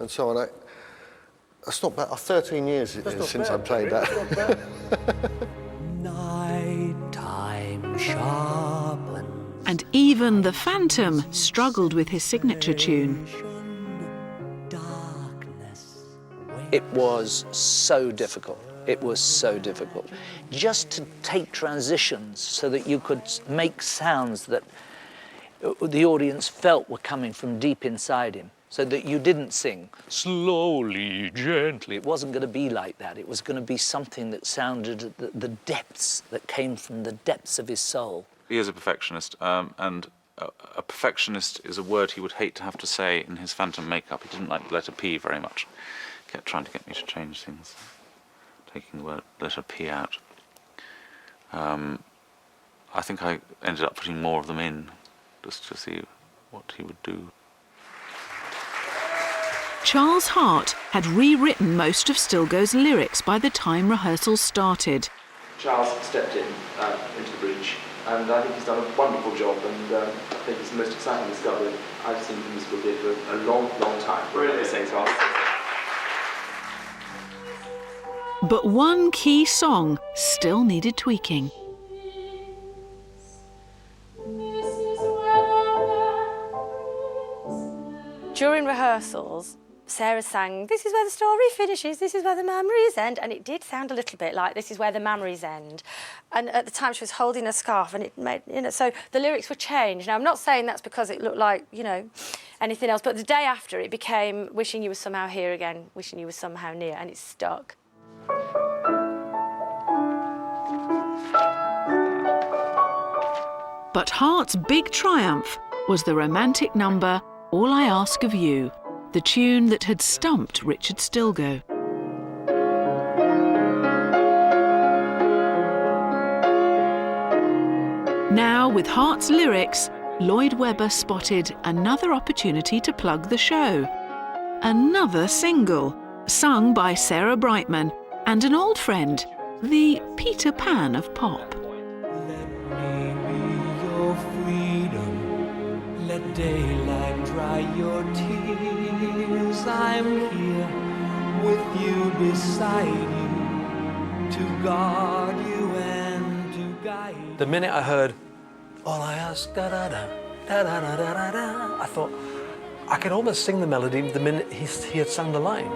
S17: And so on. That's not bad. 13 years it is since I played that.
S19: Nighttime sharpens.
S2: And even the Phantom struggled with his signature tune.
S9: It was so difficult. It was so difficult. Just to take transitions so that you could make sounds that the audience felt were coming from deep inside him, so that you didn't sing slowly, gently. It wasn't going to be like that. It was going to be something that sounded at the depths, that came from the depths of his soul.
S7: He is a perfectionist, and a perfectionist is a word he would hate to have to say in his Phantom makeup. He didn't like the letter P very much. He kept trying to get me to change things, taking the word letter P out. I think I ended up putting more of them in, just to see what he would do.
S2: Charles Hart had rewritten most of Stilgoe's lyrics by the time rehearsals started.
S20: Charles stepped into the breach, and I think he's done a wonderful job, and I think it's the most exciting discovery I've seen in musical theatre for a long, long time. Really? Saying so.
S2: But one key song still needed tweaking.
S3: During rehearsals, Sarah sang, "This is where the story finishes, this is where the memories end," and it did sound a little bit like "This is where the memories end." And at the time she was holding a scarf, and it made, so the lyrics were changed. Now I'm not saying that's because it looked like, anything else, but the day after it became "Wishing you were somehow here again, wishing you were somehow near," and it stuck.
S2: But Hart's big triumph was the romantic number "All I Ask of You," the tune that had stumped Richard Stilgoe. Now, with Hart's lyrics, Lloyd Webber spotted another opportunity to plug the show. another single, sung by Sarah Brightman and an old friend, the Peter Pan of pop.
S19: Your freedom, let daylight dry your tears. I'm here with you, beside you, to guard you and to guide you.
S9: The minute I heard, all I ask, da da da, da da da da da da, I thought, I could almost sing the melody the minute he had sung the line.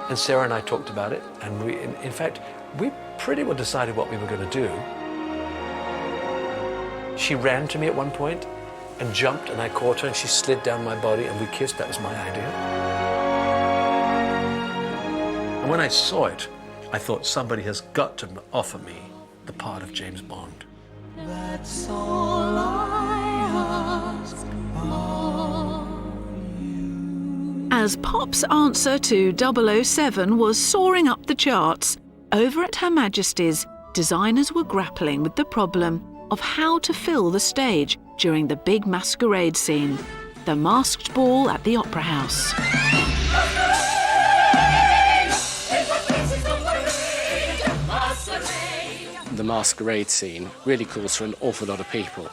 S9: And Sarah and I talked about it, and in fact, we pretty well decided what we were going to do. She ran to me at one point and jumped, and I caught her, and she slid down my body, and we kissed. That was my idea. And when I saw it, I thought somebody has got to offer me the part of James Bond.
S19: That's all I ask of
S2: As pop's answer to 007 was soaring up the charts, over at Her Majesty's, designers were grappling with the problem of how to fill the stage during the big masquerade scene, the masked ball at the Opera House.
S6: The masquerade scene really calls for an awful lot of people.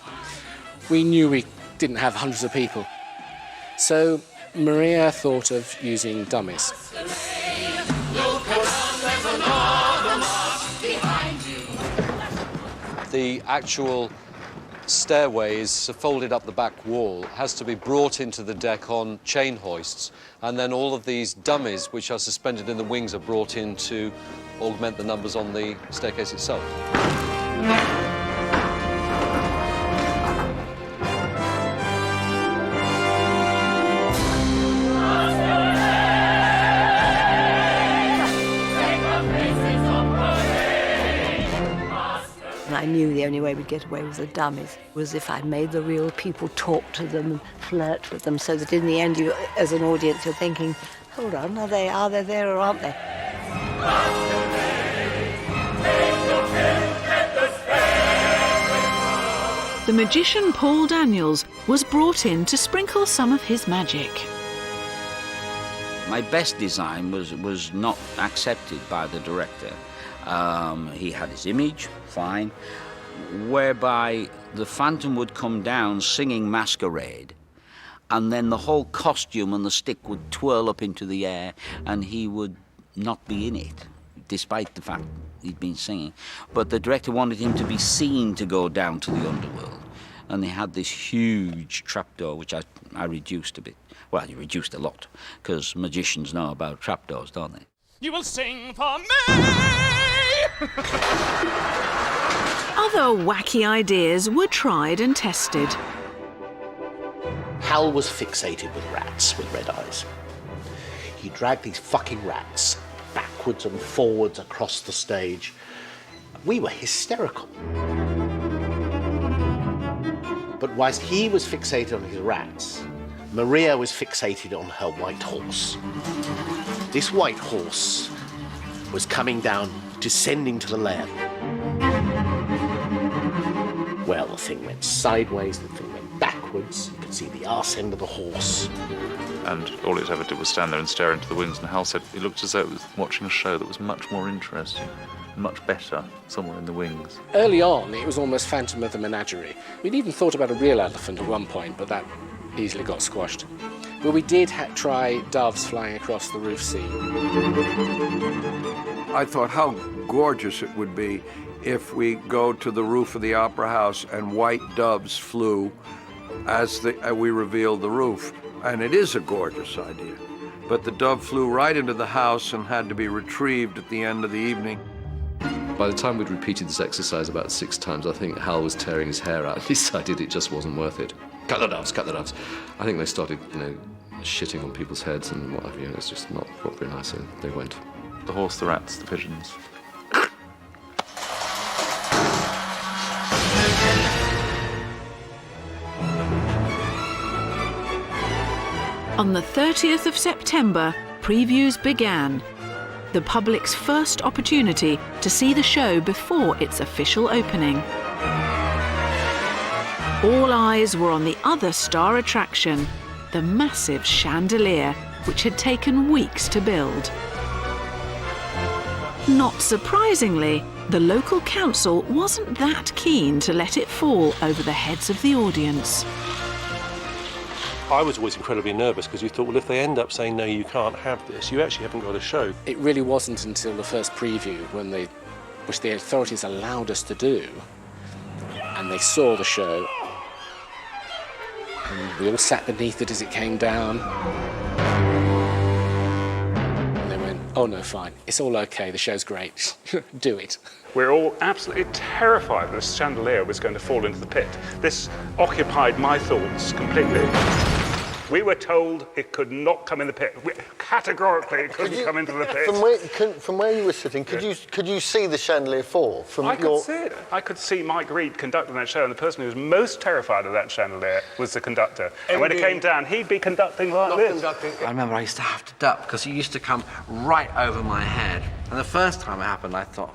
S6: We knew we didn't have hundreds of people, so Maria thought of using dummies.
S21: The actual stairways folded up the back wall has to be brought into the deck on chain hoists, and then all of these dummies which are suspended in the wings are brought in to augment the numbers on the staircase itself.
S5: I knew the only way we'd get away with the dummies was if I made the real people talk to them and flirt with them, so that in the end, you, as an audience, you're thinking, hold on, are they there or aren't they?
S2: The magician Paul Daniels was brought in to sprinkle some of his magic.
S22: My best design was not accepted by the director. He had his image, fine, whereby the Phantom would come down singing Masquerade, and then the whole costume and the stick would twirl up into the air, and he would not be in it, despite the fact he'd been singing. But the director wanted him to be seen to go down to the underworld, and they had this huge trapdoor, which I reduced a bit. Well, you reduced a lot, because magicians know about trapdoors, don't they?
S18: You will sing for me!
S2: Other wacky ideas were tried and tested.
S12: Hal was fixated with rats with red eyes. He dragged these fucking rats backwards and forwards across the stage. We were hysterical. But whilst he was fixated on his rats, Maria was fixated on her white horse. This white horse was coming down, descending to the lair. Well, the thing went sideways, the thing went backwards. You could see the arse end of the horse.
S7: And all it ever did was stand there and stare into the wings, and Hal said it looked as though it was watching a show that was much more interesting, much better, somewhere in the wings.
S6: Early on, it was almost Phantom of the Menagerie. We'd even thought about a real elephant at one point, but that easily got squashed. But we did try doves flying across the roof scene.
S11: I thought how gorgeous it would be if we go to the roof of the Opera House and white doves flew as we revealed the roof. And it is a gorgeous idea. But the dove flew right into the house and had to be retrieved at the end of the evening.
S23: By the time we'd repeated this exercise about 6 times, I think Hal was tearing his hair out. He decided it just wasn't worth it. Cut the doves, cut the doves. I think they started, shitting on people's heads and what have you. It's just not very nice, so they went.
S7: The horse, the rats, the pigeons.
S2: On the 30th of September, previews began. The public's first opportunity to see the show before its official opening. all eyes were on the other star attraction, the massive chandelier, which had taken weeks to build. Not surprisingly, the local council wasn't that keen to let it fall over the heads of the audience.
S8: I was always incredibly nervous because you thought, well, if they end up saying, no, you can't have this, you actually haven't got a show.
S6: It really wasn't until the first preview, which the authorities allowed us to do, and they saw the show, and we all sat beneath it as it came down. Oh no, fine. It's all okay. The show's great. Do it.
S10: We're all absolutely terrified that this chandelier was going to fall into the pit. This occupied my thoughts completely. We were told it could not come in the pit. Categorically, it couldn't come into the pit.
S17: From where you were sitting, could you see the chandelier fall?
S10: I could see it. I could see Mike Reed conducting that show, and the person who was most terrified of that chandelier was the conductor. And when it came down, he'd be conducting like this.
S13: I remember I used to have to duck because it used to come right over my head. And the first time it happened, I thought,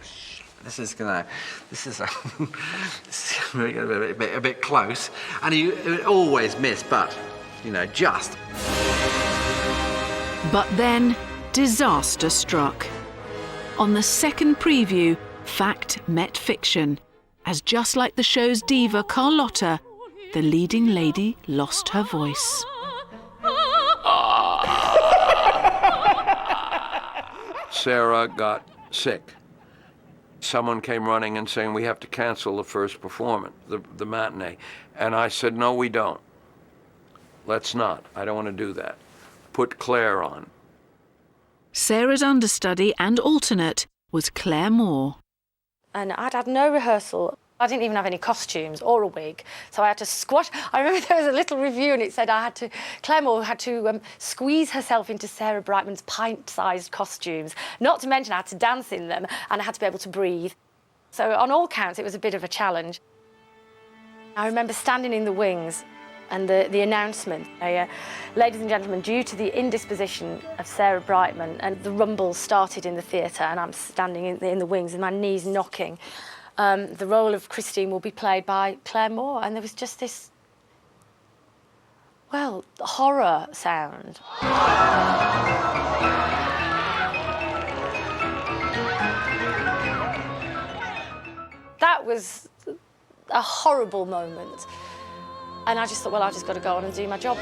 S13: this is going to be a bit close. And you always miss, but, just.
S2: But then, disaster struck. On the second preview, fact met fiction, as just like the show's diva Carlotta, the leading lady lost her voice.
S11: Sarah got sick. Someone came running and saying, we have to cancel the first performance, the matinee. And I said, no, we don't. Let's not. I don't want to do that. Put Claire on.
S2: Sarah's understudy and alternate was Claire Moore.
S3: And I'd had no rehearsal. I didn't even have any costumes or a wig, so I had to squash. I remember there was a little review and it said Claire Moore had to squeeze herself into Sarah Brightman's pint-sized costumes. Not to mention I had to dance in them and I had to be able to breathe. So on all counts, it was a bit of a challenge. I remember standing in the wings and the announcement, ladies and gentlemen, due to the indisposition of Sarah Brightman, and the rumble started in the theatre and I'm standing in the wings and my knees knocking. The role of Christine will be played by Claire Moore, and there was just this, horror sound. That was a horrible moment. And I just thought, I've just got to go on and do my job.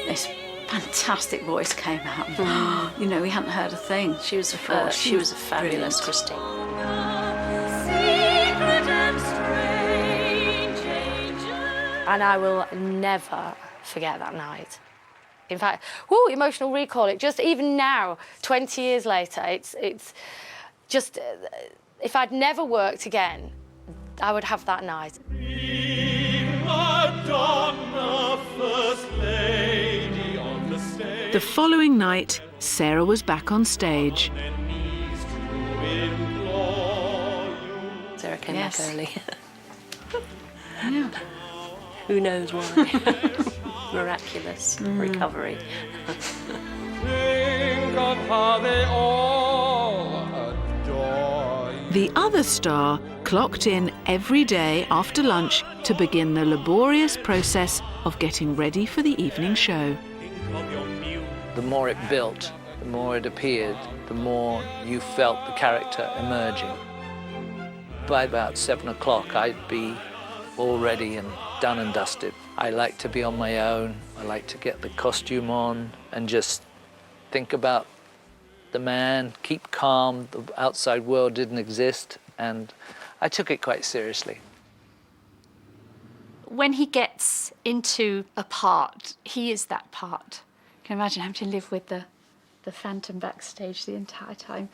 S14: This fantastic voice came out. We hadn't heard a thing. She was a fabulous Christine.
S3: And I will never forget that night. In fact, emotional recall. It just, even now, 20 years later, it's just, if I'd never worked again, I would have that night.
S2: The following night, Sarah was back on stage.
S14: Sarah came back early.
S2: Yeah.
S14: Who knows why? Miraculous recovery.
S19: Think of how they all adore you.
S2: The other star clocked in every day after lunch to begin the laborious process of getting ready for the evening show.
S9: The more it built, the more it appeared, the more you felt the character emerging. By about 7 o'clock, I'd be all ready and done and dusted. I like to be on my own. I like to get the costume on and just think about the man, keep calm. The outside world didn't exist, and I took it quite seriously.
S1: When he gets into a part, he is that part. Can you imagine having to live with the Phantom backstage the entire time?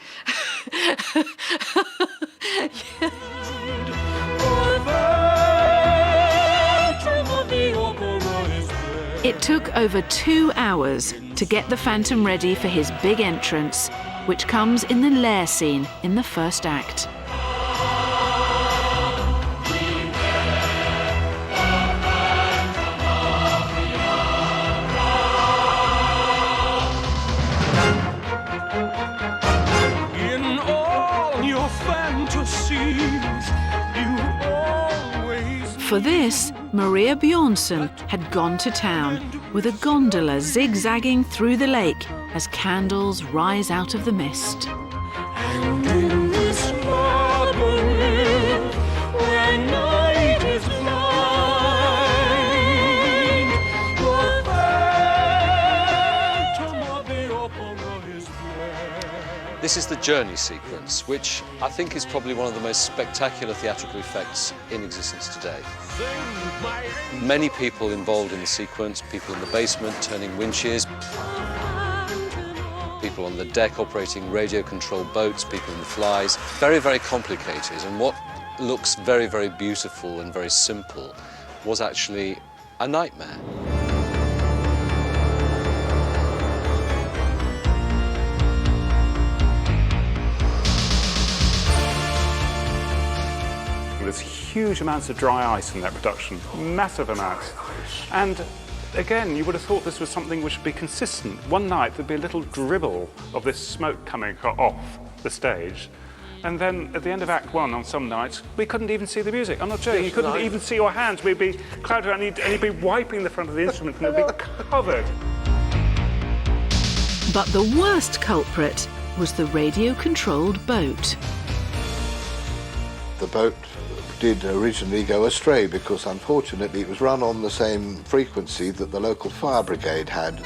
S2: It took over 2 hours to get the Phantom ready for his big entrance, which comes in the lair scene in the first act. For this, Maria Bjornsson had gone to town with a gondola zigzagging through the lake as candles rise out of the mist.
S19: And in this marble hill, where night is blind, the phantom of the opera is there.
S21: This is the journey sequence, which I think is probably one of the most spectacular theatrical effects in existence today. Many people involved in the sequence, people in the basement turning winches, people on the deck operating radio-controlled boats, people in the flies. Very, very complicated, and what looks very, very beautiful and very simple was actually a nightmare.
S10: There's huge amounts of dry ice in that production, massive amounts. And again, you would have thought this was something which would be consistent. One night there'd be a little dribble of this smoke coming off the stage. And then at the end of Act 1 on some nights, we couldn't even see the music. I'm not joking, you couldn't even see your hands. We'd be clouded around and you'd be wiping the front of the instrument and it'd be covered.
S2: But the worst culprit was the radio-controlled boat.
S17: The boat did originally go astray because unfortunately it was run on the same frequency that the local fire brigade had.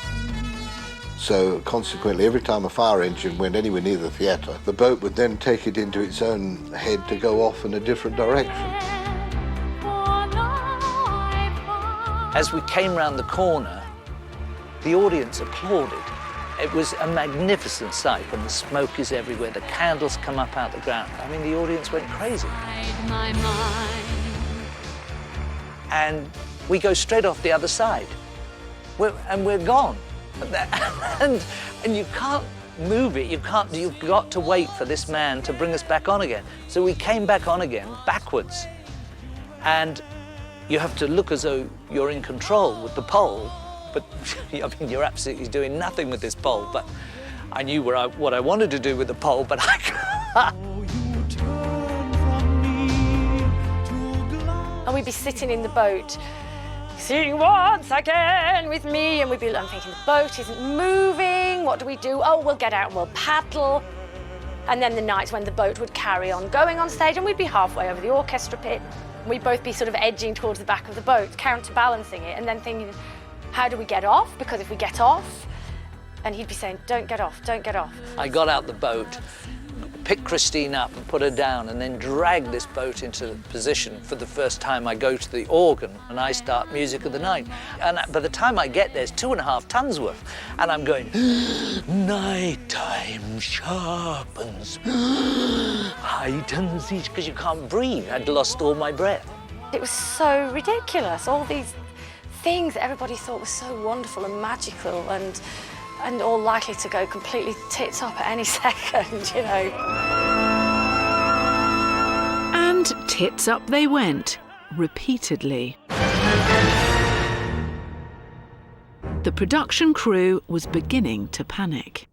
S17: So consequently every time a fire engine went anywhere near the theatre, the boat would then take it into its own head to go off in a different direction.
S9: As we came round the corner, the audience applauded. It was a magnificent sight when the smoke is everywhere, the candles come up out the ground. I mean, the audience went crazy. And we go straight off the other side. We're gone. And you can't move it, you've got to wait for this man to bring us back on again. So we came back on again, backwards. And you have to look as though you're in control with the pole. But I mean, you're absolutely doing nothing with this pole. But I knew what I wanted to do with the pole, but I can't.
S3: And we'd be sitting in the boat, sing once again with me, and I'm thinking, the boat isn't moving, what do we do? Oh, we'll get out and we'll paddle. And then the nights when the boat would carry on going on stage, and we'd be halfway over the orchestra pit, and we'd both be sort of edging towards the back of the boat, counterbalancing it, and then thinking, how do we get off? Because if we get off, and he'd be saying, don't get off, don't get off.
S9: I got out the boat, picked Christine up and put her down, and then dragged this boat into position. For the first time, I go to the organ and I start Music of the Night. And by the time I get there, it's 2.5 tons worth. And I'm going, nighttime sharpens, heightens each, because you can't breathe. I'd lost all my breath.
S3: It was so ridiculous, all these things that everybody thought were so wonderful and magical and all likely to go completely tits up at any second, you know.
S2: And tits up they went, repeatedly. The production crew was beginning to panic.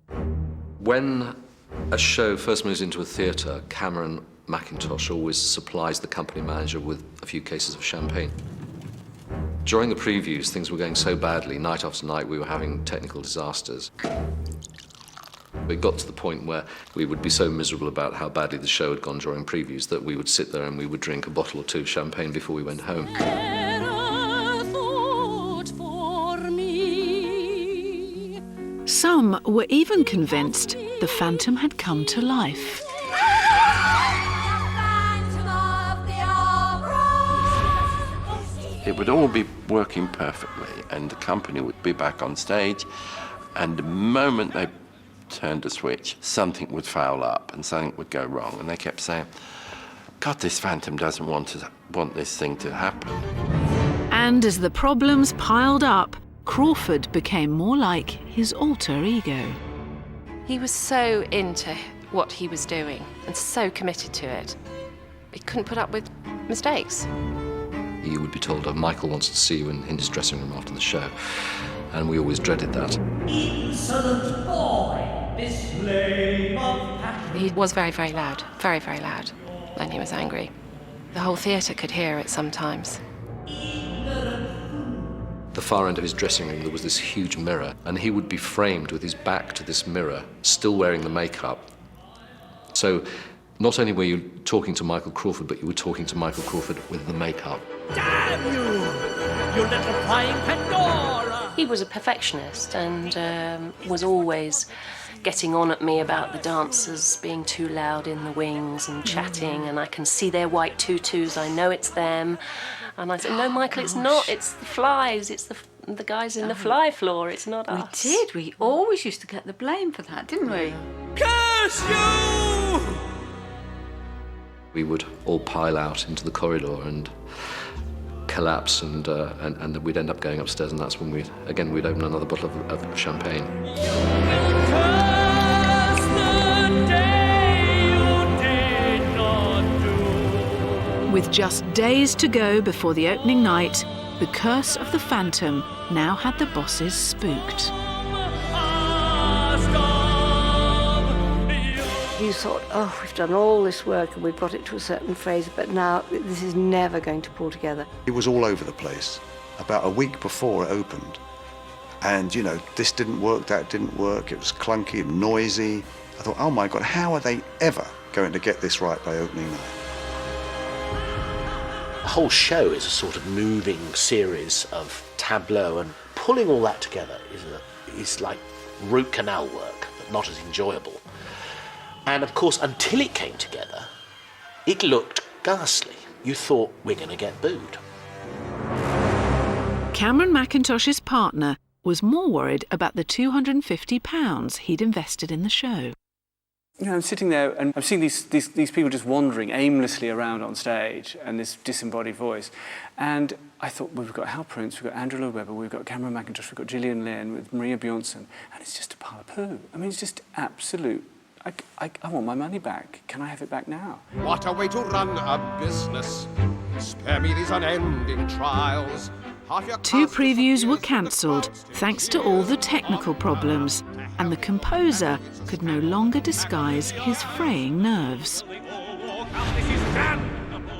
S23: When a show first moves into a theatre, Cameron McIntosh always supplies the company manager with a few cases of champagne. During the previews, things were going so badly, night after night, we were having technical disasters. It got to the point where we would be so miserable about how badly the show had gone during previews that we would sit there and we would drink a bottle or two of champagne before we went home.
S2: Some were even convinced the Phantom had come to life.
S11: It would all be working perfectly and the company would be back on stage, and the moment they turned a switch, something would foul up and something would go wrong, and they kept saying, God, this Phantom doesn't want this thing to happen.
S2: And as the problems piled up, Crawford became more like his alter ego.
S4: He was so into what he was doing and so committed to it. He couldn't put up with mistakes.
S23: You would be told, oh, Michael wants to see you in his dressing room after the show. And we always dreaded that.
S19: Insolent boy, this flame of passion.
S4: He was very, very loud, very, very loud. when he was angry. The whole theatre could hear it sometimes.
S23: The far end of his dressing room, there was this huge mirror, and he would be framed with his back to this mirror, still wearing the makeup. So not only were you talking to Michael Crawford, but you were talking to Michael Crawford with the makeup.
S19: Damn you little prying Pandora!
S15: He was a perfectionist and was always getting on at me about the dancers being too loud in the wings and chatting, and I can see their white tutus, I know it's them. And I said, no, Michael, it's not, it's the flies, it's the guys in the fly floor, it's not us.
S14: We did, we always used to get the blame for that, didn't we?
S19: Curse you!
S23: We would all pile out into the corridor and collapse, and we'd end up going upstairs, and that's when we'd open another bottle of champagne.
S2: With just days to go before the opening night, the curse of the Phantom now had the bosses spooked.
S5: You thought, oh, we've done all this work and we've got it to a certain phrase, but now this is never going to pull together.
S16: It was all over the place about a week before it opened. And, you know, this didn't work, that didn't work, it was clunky and noisy. I thought, oh my God, how are they ever going to get this right by opening night?
S12: The whole show is a sort of moving series of tableau, and pulling all that together is like root canal work, but not as enjoyable. And of course, until it came together, it looked ghastly. You thought, we're going to get booed.
S2: Cameron Mackintosh's partner was more worried about the £250 he'd invested in the show.
S20: You know, I'm sitting there and I'm seeing these people just wandering aimlessly around on stage, and this disembodied voice. And I thought, well, we've got Hal Prince, we've got Andrew Lloyd Webber, we've got Cameron Mackintosh, we've got Gillian Lynn with Maria Bjornsson, and it's just a pile of poo. I mean, it's just absolute. I want my money back. Can I have it back now?
S24: What a way to run a business. Spare me these unending trials.
S2: 2 previews were cancelled thanks to all the technical problems, and the composer could no longer disguise his fraying nerves.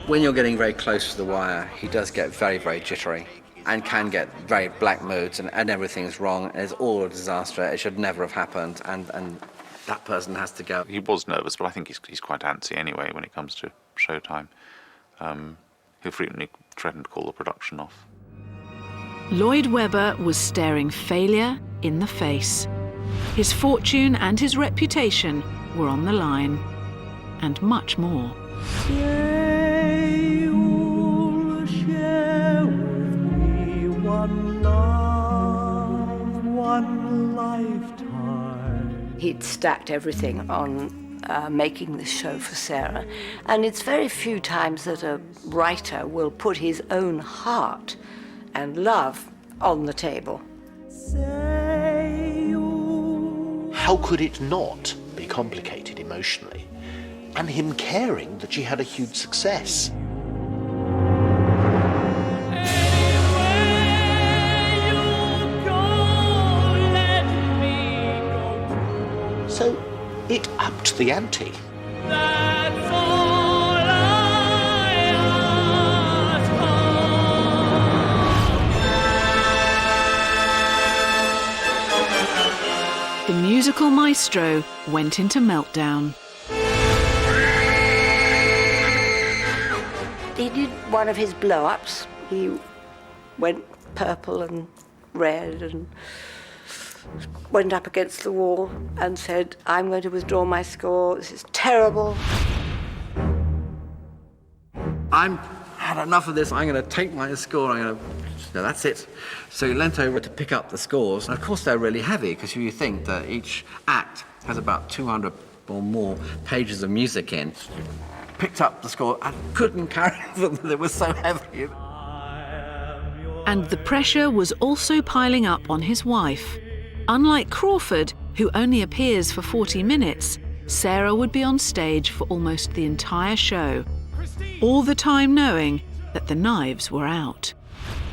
S13: When you're getting very close to the wire, he does get very, very jittery and can get very black moods, and everything's wrong. It's all a disaster. It should never have happened, and that person has to go.
S7: He was nervous, but I think he's quite antsy anyway when it comes to showtime. He'll frequently threaten to call the production off.
S2: Lloyd Webber was staring failure in the face. His fortune and his reputation were on the line, and much more.
S19: Say you'll share with me one love, one lifetime.
S5: He'd stacked everything on making this show for Sarah, and it's very few times that a writer will put his own heart and love on the table.
S12: How could it not be complicated emotionally? And him caring that she had a huge success. So it upped the ante.
S2: The musical maestro went into meltdown.
S5: He did one of his blow-ups. He went purple and red and went up against the wall and said, I'm going to withdraw my score. This is terrible.
S13: I'm had enough of this. I'm going to take my score. No, that's it. So he leant over to pick up the scores. And of course, they're really heavy, because you think that each act has about 200 or more pages of music in. Picked up the score and couldn't carry them. They were so heavy.
S2: And the pressure was also piling up on his wife. Unlike Crawford, who only appears for 40 minutes, Sarah would be on stage for almost the entire show, all the time knowing that the knives were out.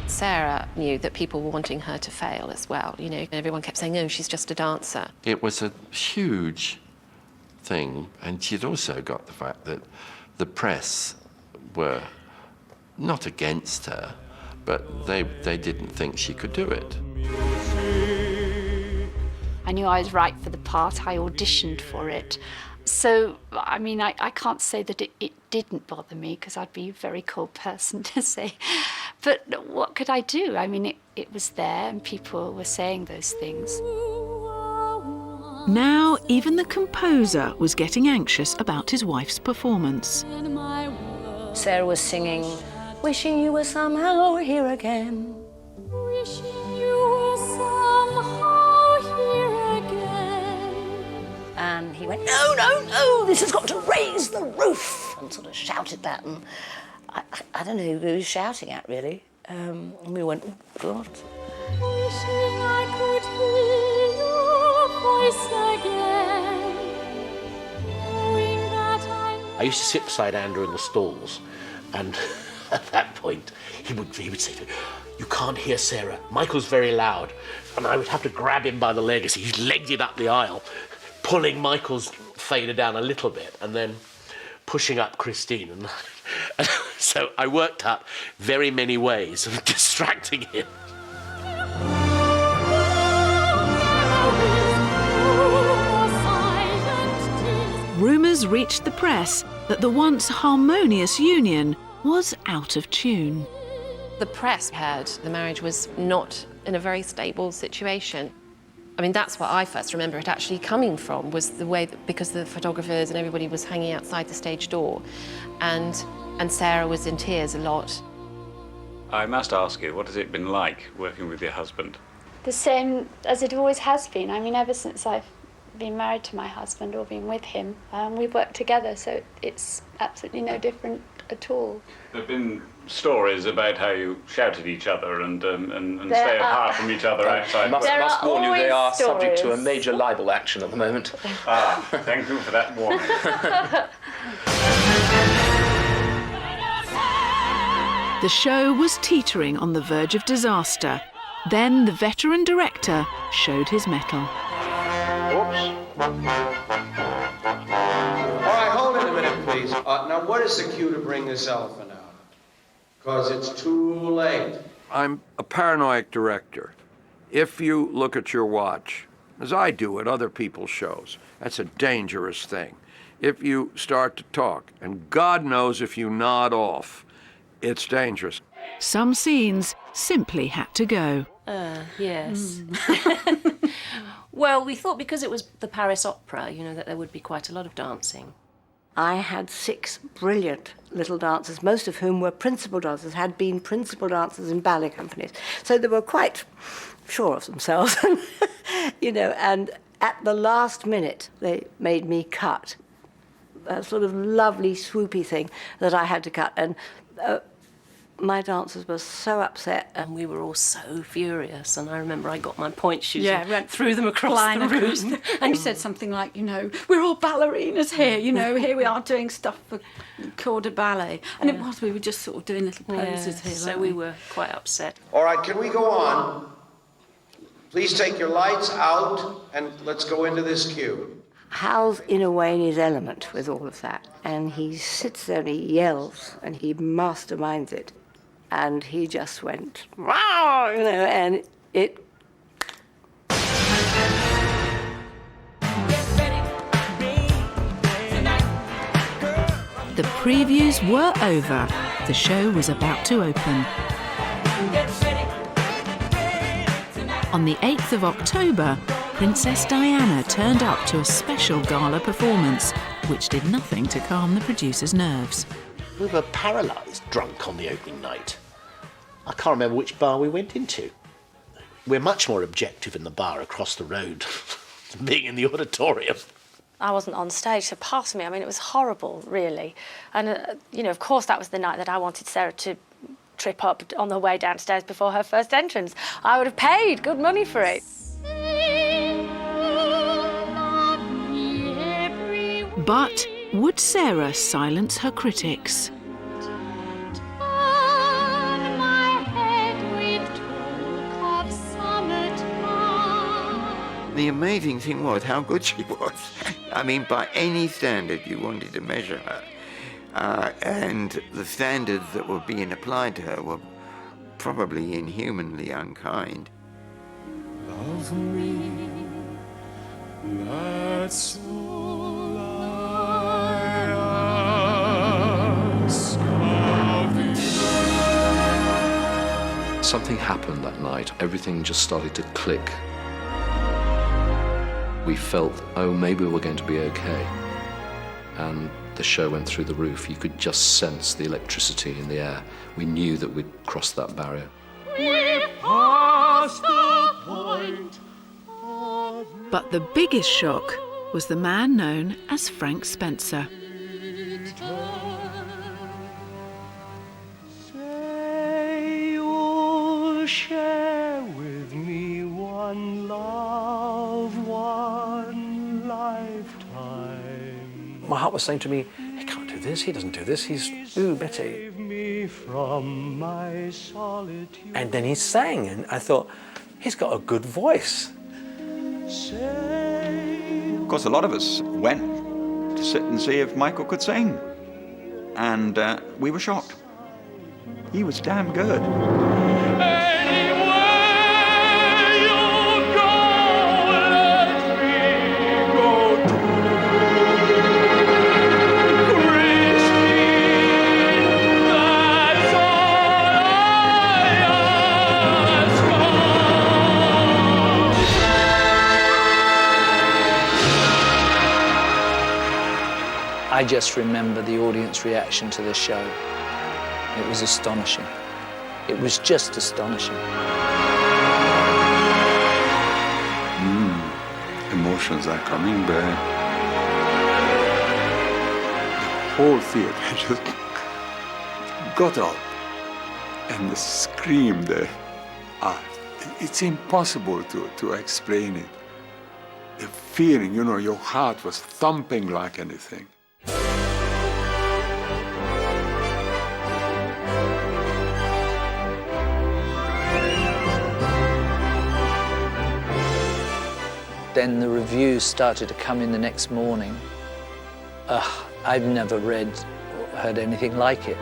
S4: Sarah knew that people were wanting her to fail as well. You know, everyone kept saying, oh, she's just a dancer.
S23: It was a huge thing, and she'd also got the fact that the press were not against her, but they didn't think she could do it.
S1: I knew I was right for the part. I auditioned for it. So, I mean, I can't say that it didn't bother me, because I'd be a very cold person to say. But what could I do? I mean, it was there and people were saying those things.
S2: Now, even the composer was getting anxious about his wife's performance.
S3: Sarah was singing, "Wishing you were somehow here again."
S19: Wishing you were somehow here again.
S3: And he went, "No, no, no, this has got to raise the roof," and sort of shouted that. And I don't know who he was shouting at, really. And we went, "Oh, God."
S19: Wishing I could hear your voice again. Knowing that
S12: I used to sit beside Andrew in the stalls, and at that point, he would say to me, "You can't hear Sarah. Michael's very loud." And I would have to grab him by the leg as he legged it up the aisle, pulling Michael's fader down a little bit, and then pushing up Christine. And so I worked up very many ways of distracting him.
S2: Rumours reached the press that the once harmonious union was out of tune.
S4: The press heard the marriage was not in a very stable situation. I mean, that's what I first remember it actually coming from, was the way that, because the photographers and everybody was hanging outside the stage door, and Sarah was in tears a lot.
S10: I must ask you, what has it been like working with your husband?
S1: The same as it always has been. I mean, ever since I've been married to my husband or been with him, we've worked together, so it's absolutely no different at all.
S10: There have been stories about how you shout at each other and stay apart from each other outside.
S6: I must warn you, they are subject to a major libel action at the moment.
S10: Ah, thank you for that warning.
S2: The show was teetering on the verge of disaster. Then the veteran director showed his mettle.
S8: Oops. All right, hold it a minute, please. Now, what is the cue to bring this elephant out? Because it's too late.
S11: I'm a paranoid director. If you look at your watch, as I do at other people's shows, that's a dangerous thing. If you start to talk, and God knows if you nod off, it's dangerous.
S2: Some scenes simply had to go.
S15: Yes. Well, we thought because it was the Paris Opera, you know, that there would be quite a lot of dancing.
S5: I had 6 brilliant little dancers, most of whom were principal dancers, had been principal dancers in ballet companies. So they were quite sure of themselves, you know, and at the last minute, they made me cut a sort of lovely, swoopy thing that I had to cut. And my dancers were so upset.
S15: And we were all so furious. And I remember I got my point shoes and
S14: went
S15: threw them across
S14: flying
S15: the room.
S14: across and you said something like, you know, we're all ballerinas here, you know, here we are doing stuff for corps de ballet. And it was, we were just sort of doing little poses here.
S15: So we were quite upset.
S8: All right, can we go on? Please take your lights out and let's go into this cue.
S5: Hal's in a way in his element with all of that. And he sits there and he yells and he masterminds it. And he just went, wow, you know, and it.
S2: The previews were over. The show was about to open. On the 8th of October, Princess Diana turned up to a special gala performance, which did nothing to calm the producer's nerves.
S12: We were paralysed drunk on the opening night. I can't remember which bar we went into. We're much more objective in the bar across the road than being in the auditorium.
S3: I wasn't on stage, so past me, I mean, it was horrible, really. And, you know, of course, that was the night that I wanted Sarah to trip up on the way downstairs before her first entrance. I would have paid good money for it.
S2: But would Sarah silence her critics?
S18: The amazing thing was how good she was. I mean, by any standard you wanted to measure her.
S11: And the standards that were being applied to her were probably inhumanly unkind.
S19: Love me, that's all I ask of you.
S23: Something happened that night. Everything just started to click. We felt, oh, maybe we're going to be okay. And the show went through the roof. You could just sense the electricity in the air. We knew that we'd crossed that barrier.
S19: We've passed the point.
S2: But the biggest shock was the man known as Frank Spencer.
S19: Say you'll share with me one love, one lifetime.
S9: My heart was saying to me, he can't do this, he doesn't do this, he's, ooh, Betty.
S19: Me from my solitude.
S9: And then he sang, and I thought, he's got a good voice.
S17: Of course, a lot of us went to sit and see if Michael could sing. And we were shocked. He was damn good.
S9: I just remember the audience reaction to the show. It was astonishing. It was just astonishing.
S11: Emotions are coming back. The whole theater just got up and screamed. It's impossible to explain it. The feeling, you know, your heart was thumping like anything.
S9: Then the reviews started to come in the next morning. I've never read or heard anything like it.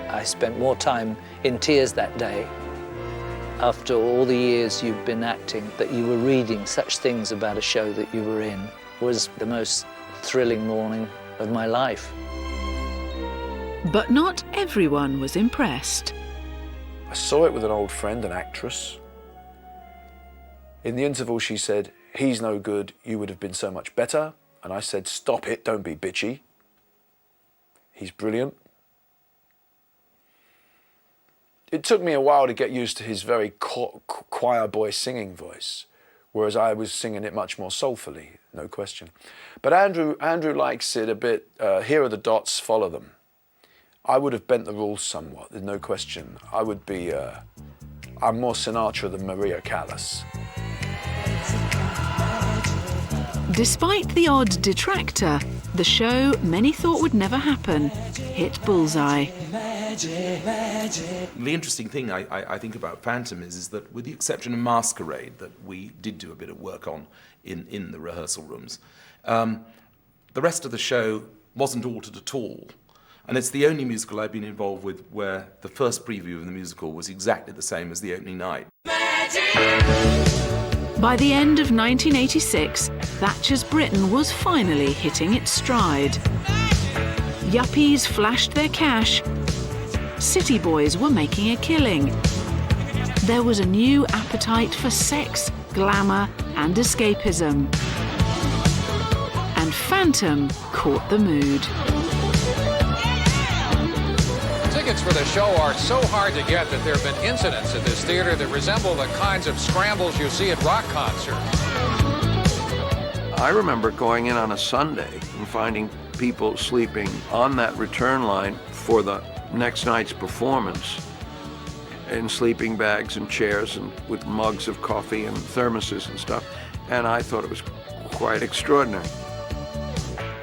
S9: I spent more time in tears that day after all the years you've been acting, that you were reading such things about a show that you were in was the most thrilling morning of my life.
S2: But not everyone was impressed.
S18: I saw it with an old friend, an actress. In the interval, she said, "He's no good, you would have been so much better." And I said, "Stop it, don't be bitchy. He's brilliant." It took me a while to get used to his very choir boy singing voice, whereas I was singing it much more soulfully, no question. But Andrew likes it a bit, here are the dots, follow them. I would have bent the rules somewhat, there's no question. I would be, I'm more Sinatra than Maria Callas.
S2: Despite the odd detractor, the show many thought would never happen hit bullseye.
S21: The interesting thing I think about Phantom is that with the exception of Masquerade, that we did do a bit of work on in the rehearsal rooms, the rest of the show wasn't altered at all. And it's the only musical I've been involved with where the first preview of the musical was exactly the same as the opening night.
S2: By the end of 1986, Thatcher's Britain was finally hitting its stride. Yuppies flashed their cash. City boys were making a killing. There was a new appetite for sex, glamour, and escapism. And Phantom caught the mood.
S22: Tickets for the show are so hard to get that there have been incidents at this theater that resemble the kinds of scrambles you see at rock concerts.
S11: I remember going in on a Sunday and finding people sleeping on that return line for the next night's performance in sleeping bags and chairs and with mugs of coffee and thermoses and stuff. And I thought it was quite extraordinary.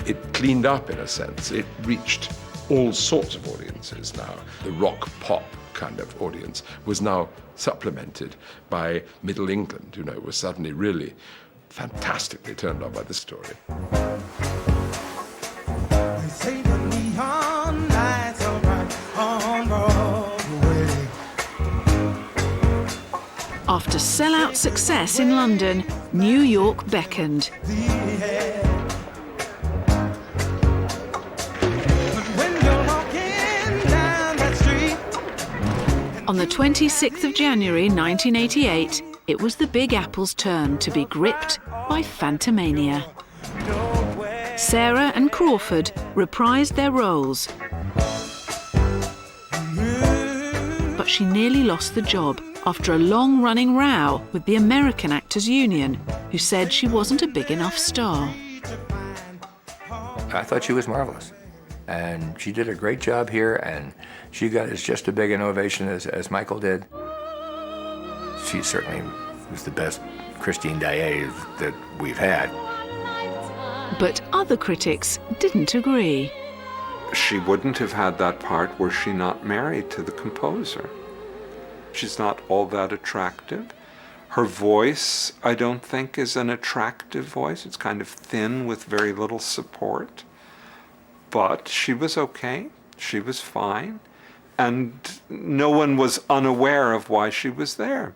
S25: It cleaned up in a sense. It reached all sorts of audiences now. The rock pop kind of audience was now supplemented by Middle England, you know, was suddenly really fantastically turned on by the story.
S2: After sellout success in London, New York beckoned. On the 26th of January 1988, it was the Big Apple's turn to be gripped by Phantomania. Sarah and Crawford reprised their roles, but she nearly lost the job after a long-running row with the American Actors Union, who said she wasn't a big enough star.
S7: I thought she was marvelous, and she did a great job here, and she got as just as big an ovation as Michael did. She certainly was the best Christine Daae that we've had.
S2: But other critics didn't agree.
S13: She wouldn't have had that part were she not married to the composer. She's not all that attractive. Her voice, I don't think, is an attractive voice. It's kind of thin with very little support. But she was okay. She was fine. And no one was unaware of why she was there.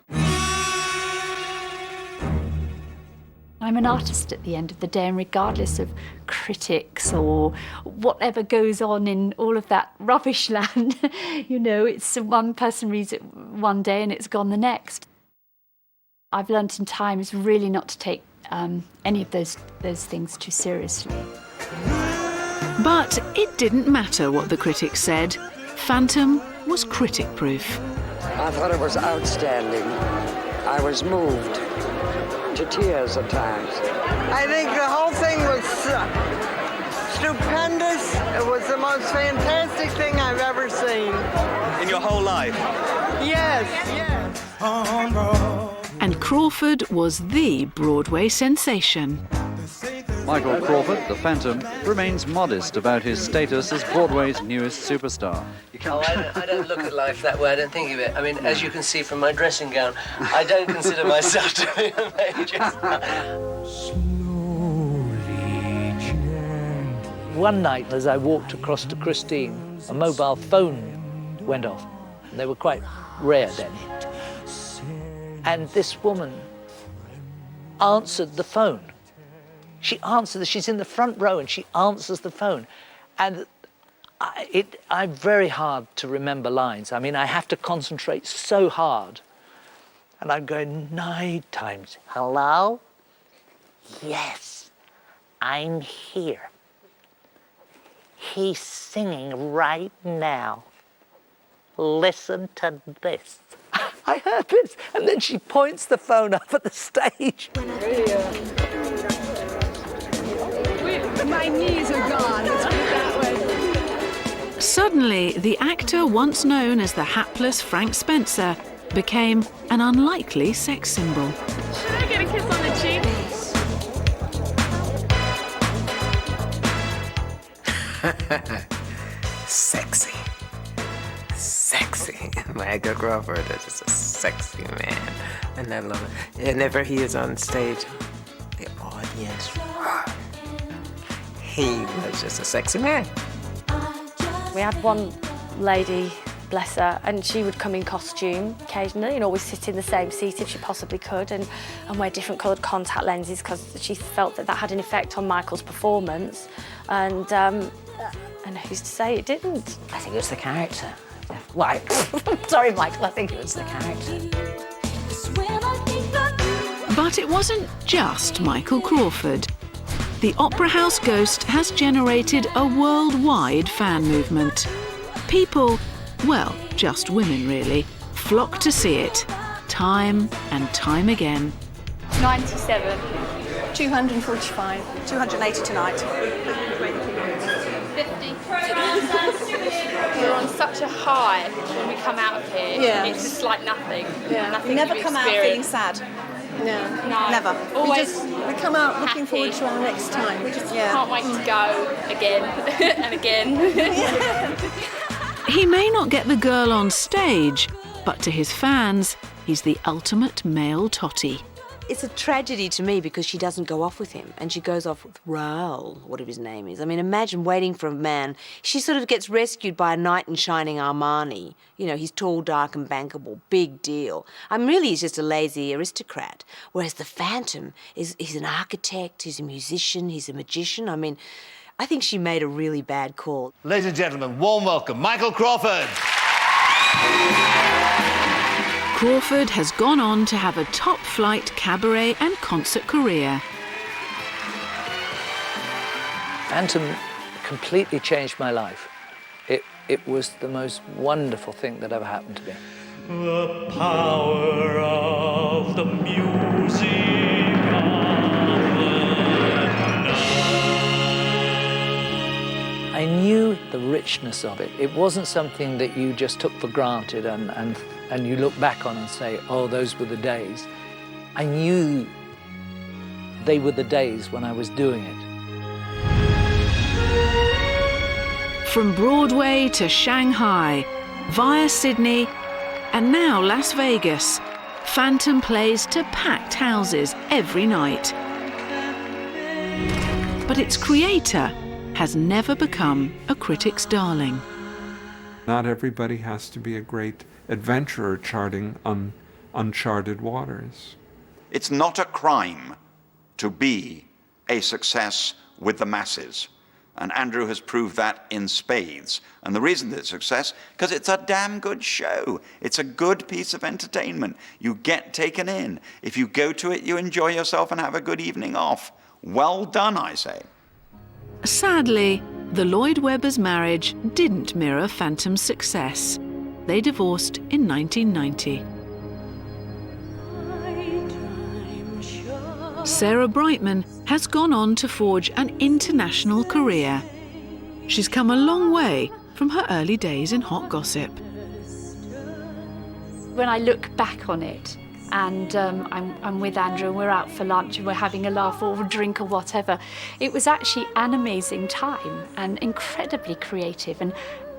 S1: I'm an artist at the end of the day, and regardless of critics or whatever goes on in all of that rubbish land, you know, it's one person reads it one day and it's gone the next. I've learnt in time is really not to take any of those things too seriously.
S2: But it didn't matter what the critics said. Phantom was critic-proof.
S16: I thought it was outstanding. I was moved to tears at times.
S20: I think the whole thing was stupendous. It was the most fantastic thing I've ever seen.
S24: In your whole life?
S20: Yes, yes.
S2: And Crawford was the Broadway sensation.
S26: Michael Crawford, the Phantom, remains modest about his status as Broadway's newest superstar.
S27: I don't look at life that way. I don't think of it. I mean, as you can see from my dressing gown, I don't consider myself to be a major star.
S9: One night, as I walked across to Christine, a mobile phone went off. And they were quite rare then. And this woman answered the phone. She answered, she's in the front row and she answers the phone. And I'm very hard to remember lines. I mean, I have to concentrate so hard. And I'm going 9 times. Hello? Yes, I'm here. He's singing right now. Listen to this. I heard this. And then she points the phone up at the stage.
S28: My knees are gone, let's put it that way.
S2: Suddenly, the actor once known as the hapless Frank Spencer became an unlikely sex symbol.
S28: Should I get a kiss on the cheek?
S29: Sexy. Sexy. Michael Crawford is just a sexy man. And I love it. Whenever he is on stage, the audience, he was just a sexy man.
S3: We had one lady, bless her, and she would come in costume occasionally and always sit in the same seat if she possibly could and wear different coloured contact lenses because she felt that had an effect on Michael's performance. And who's to say it didn't?
S30: I think it was the character. Why? Sorry, Michael, I think it was the character.
S2: But it wasn't just Michael Crawford. The Opera House Ghost has generated a worldwide fan movement. People, well, just women really, flock to see it, time and time again.
S28: 97, 245, 280 tonight. 50. We're on such a high when we come out of here. Yeah. It's just like nothing. Yeah. Nothing We never you've come out feeling experienced. sad. No, never. Always we come out looking forward to our next time. We just can't wait to go again and again.
S2: He may not get the girl on stage, but to his fans, he's the ultimate male totty.
S3: It's a tragedy to me because she doesn't go off with him and she goes off with Raoul, whatever his name is. I mean, imagine waiting for a man. She sort of gets rescued by a knight in shining Armani. You know, he's tall, dark and bankable, big deal. I mean, really, he's just a lazy aristocrat. Whereas the Phantom he's an architect, he's a musician, he's a magician. I mean, I think she made a really bad call.
S4: Ladies and gentlemen, warm welcome, Michael Crawford.
S2: Crawford has gone on to have a top-flight cabaret and concert career.
S9: Phantom completely changed my life. It was the most wonderful thing that ever happened to me.
S5: The power of the music
S9: I knew the richness of it. It wasn't something that you just took for granted and you look back on and say, oh, those were the days. I knew they were the days when I was doing it.
S2: From Broadway to Shanghai, via Sydney, and now Las Vegas, Phantom plays to packed houses every night. But its creator has never become a critic's darling.
S13: Not everybody has to be a great adventurer charting uncharted waters.
S17: It's not a crime to be a success with the masses. And Andrew has proved that in spades. And the reason that it's a success, because it's a damn good show. It's a good piece of entertainment. You get taken in. If you go to it, you enjoy yourself and have a good evening off. Well done, I say.
S2: Sadly, the Lloyd Webbers' marriage didn't mirror Phantom's success. They divorced in 1990. Sarah Brightman has gone on to forge an international career. She's come a long way from her early days in hot gossip.
S1: When I look back on it, and I'm with Andrew, and we're out for lunch and we're having a laugh or a drink or whatever, it was actually an amazing time and incredibly creative, and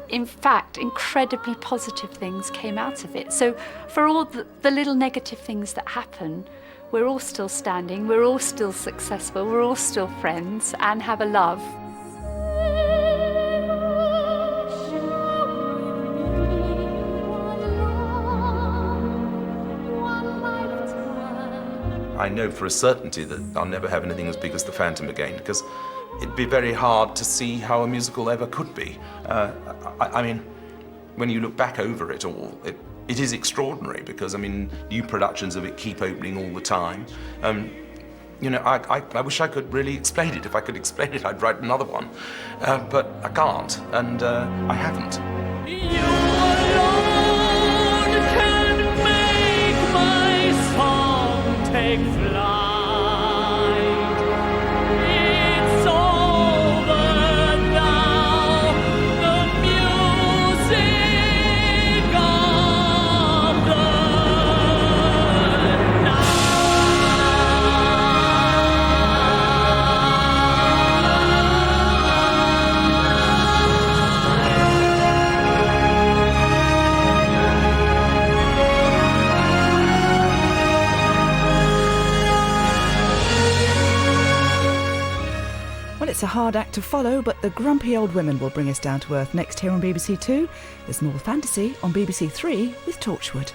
S1: in fact, incredibly positive things came out of it. So for all the little negative things that happen, we're all still standing, we're all still successful, we're all still friends and have a love.
S21: I know for a certainty that I'll never have anything as big as The Phantom again, because it'd be very hard to see how a musical ever could be. I mean, when you look back over it all, it is extraordinary, because, I mean, new productions of it keep opening all the time. You know, I wish I could really explain it. If I could explain it, I'd write another one. But I can't, and I haven't.
S5: You alone can make my song take flight. It's over now, the music of the
S6: Well, it's a hard act to follow, but the grumpy old women will bring us down to earth next here on BBC2. There's more fantasy on BBC3 with Torchwood.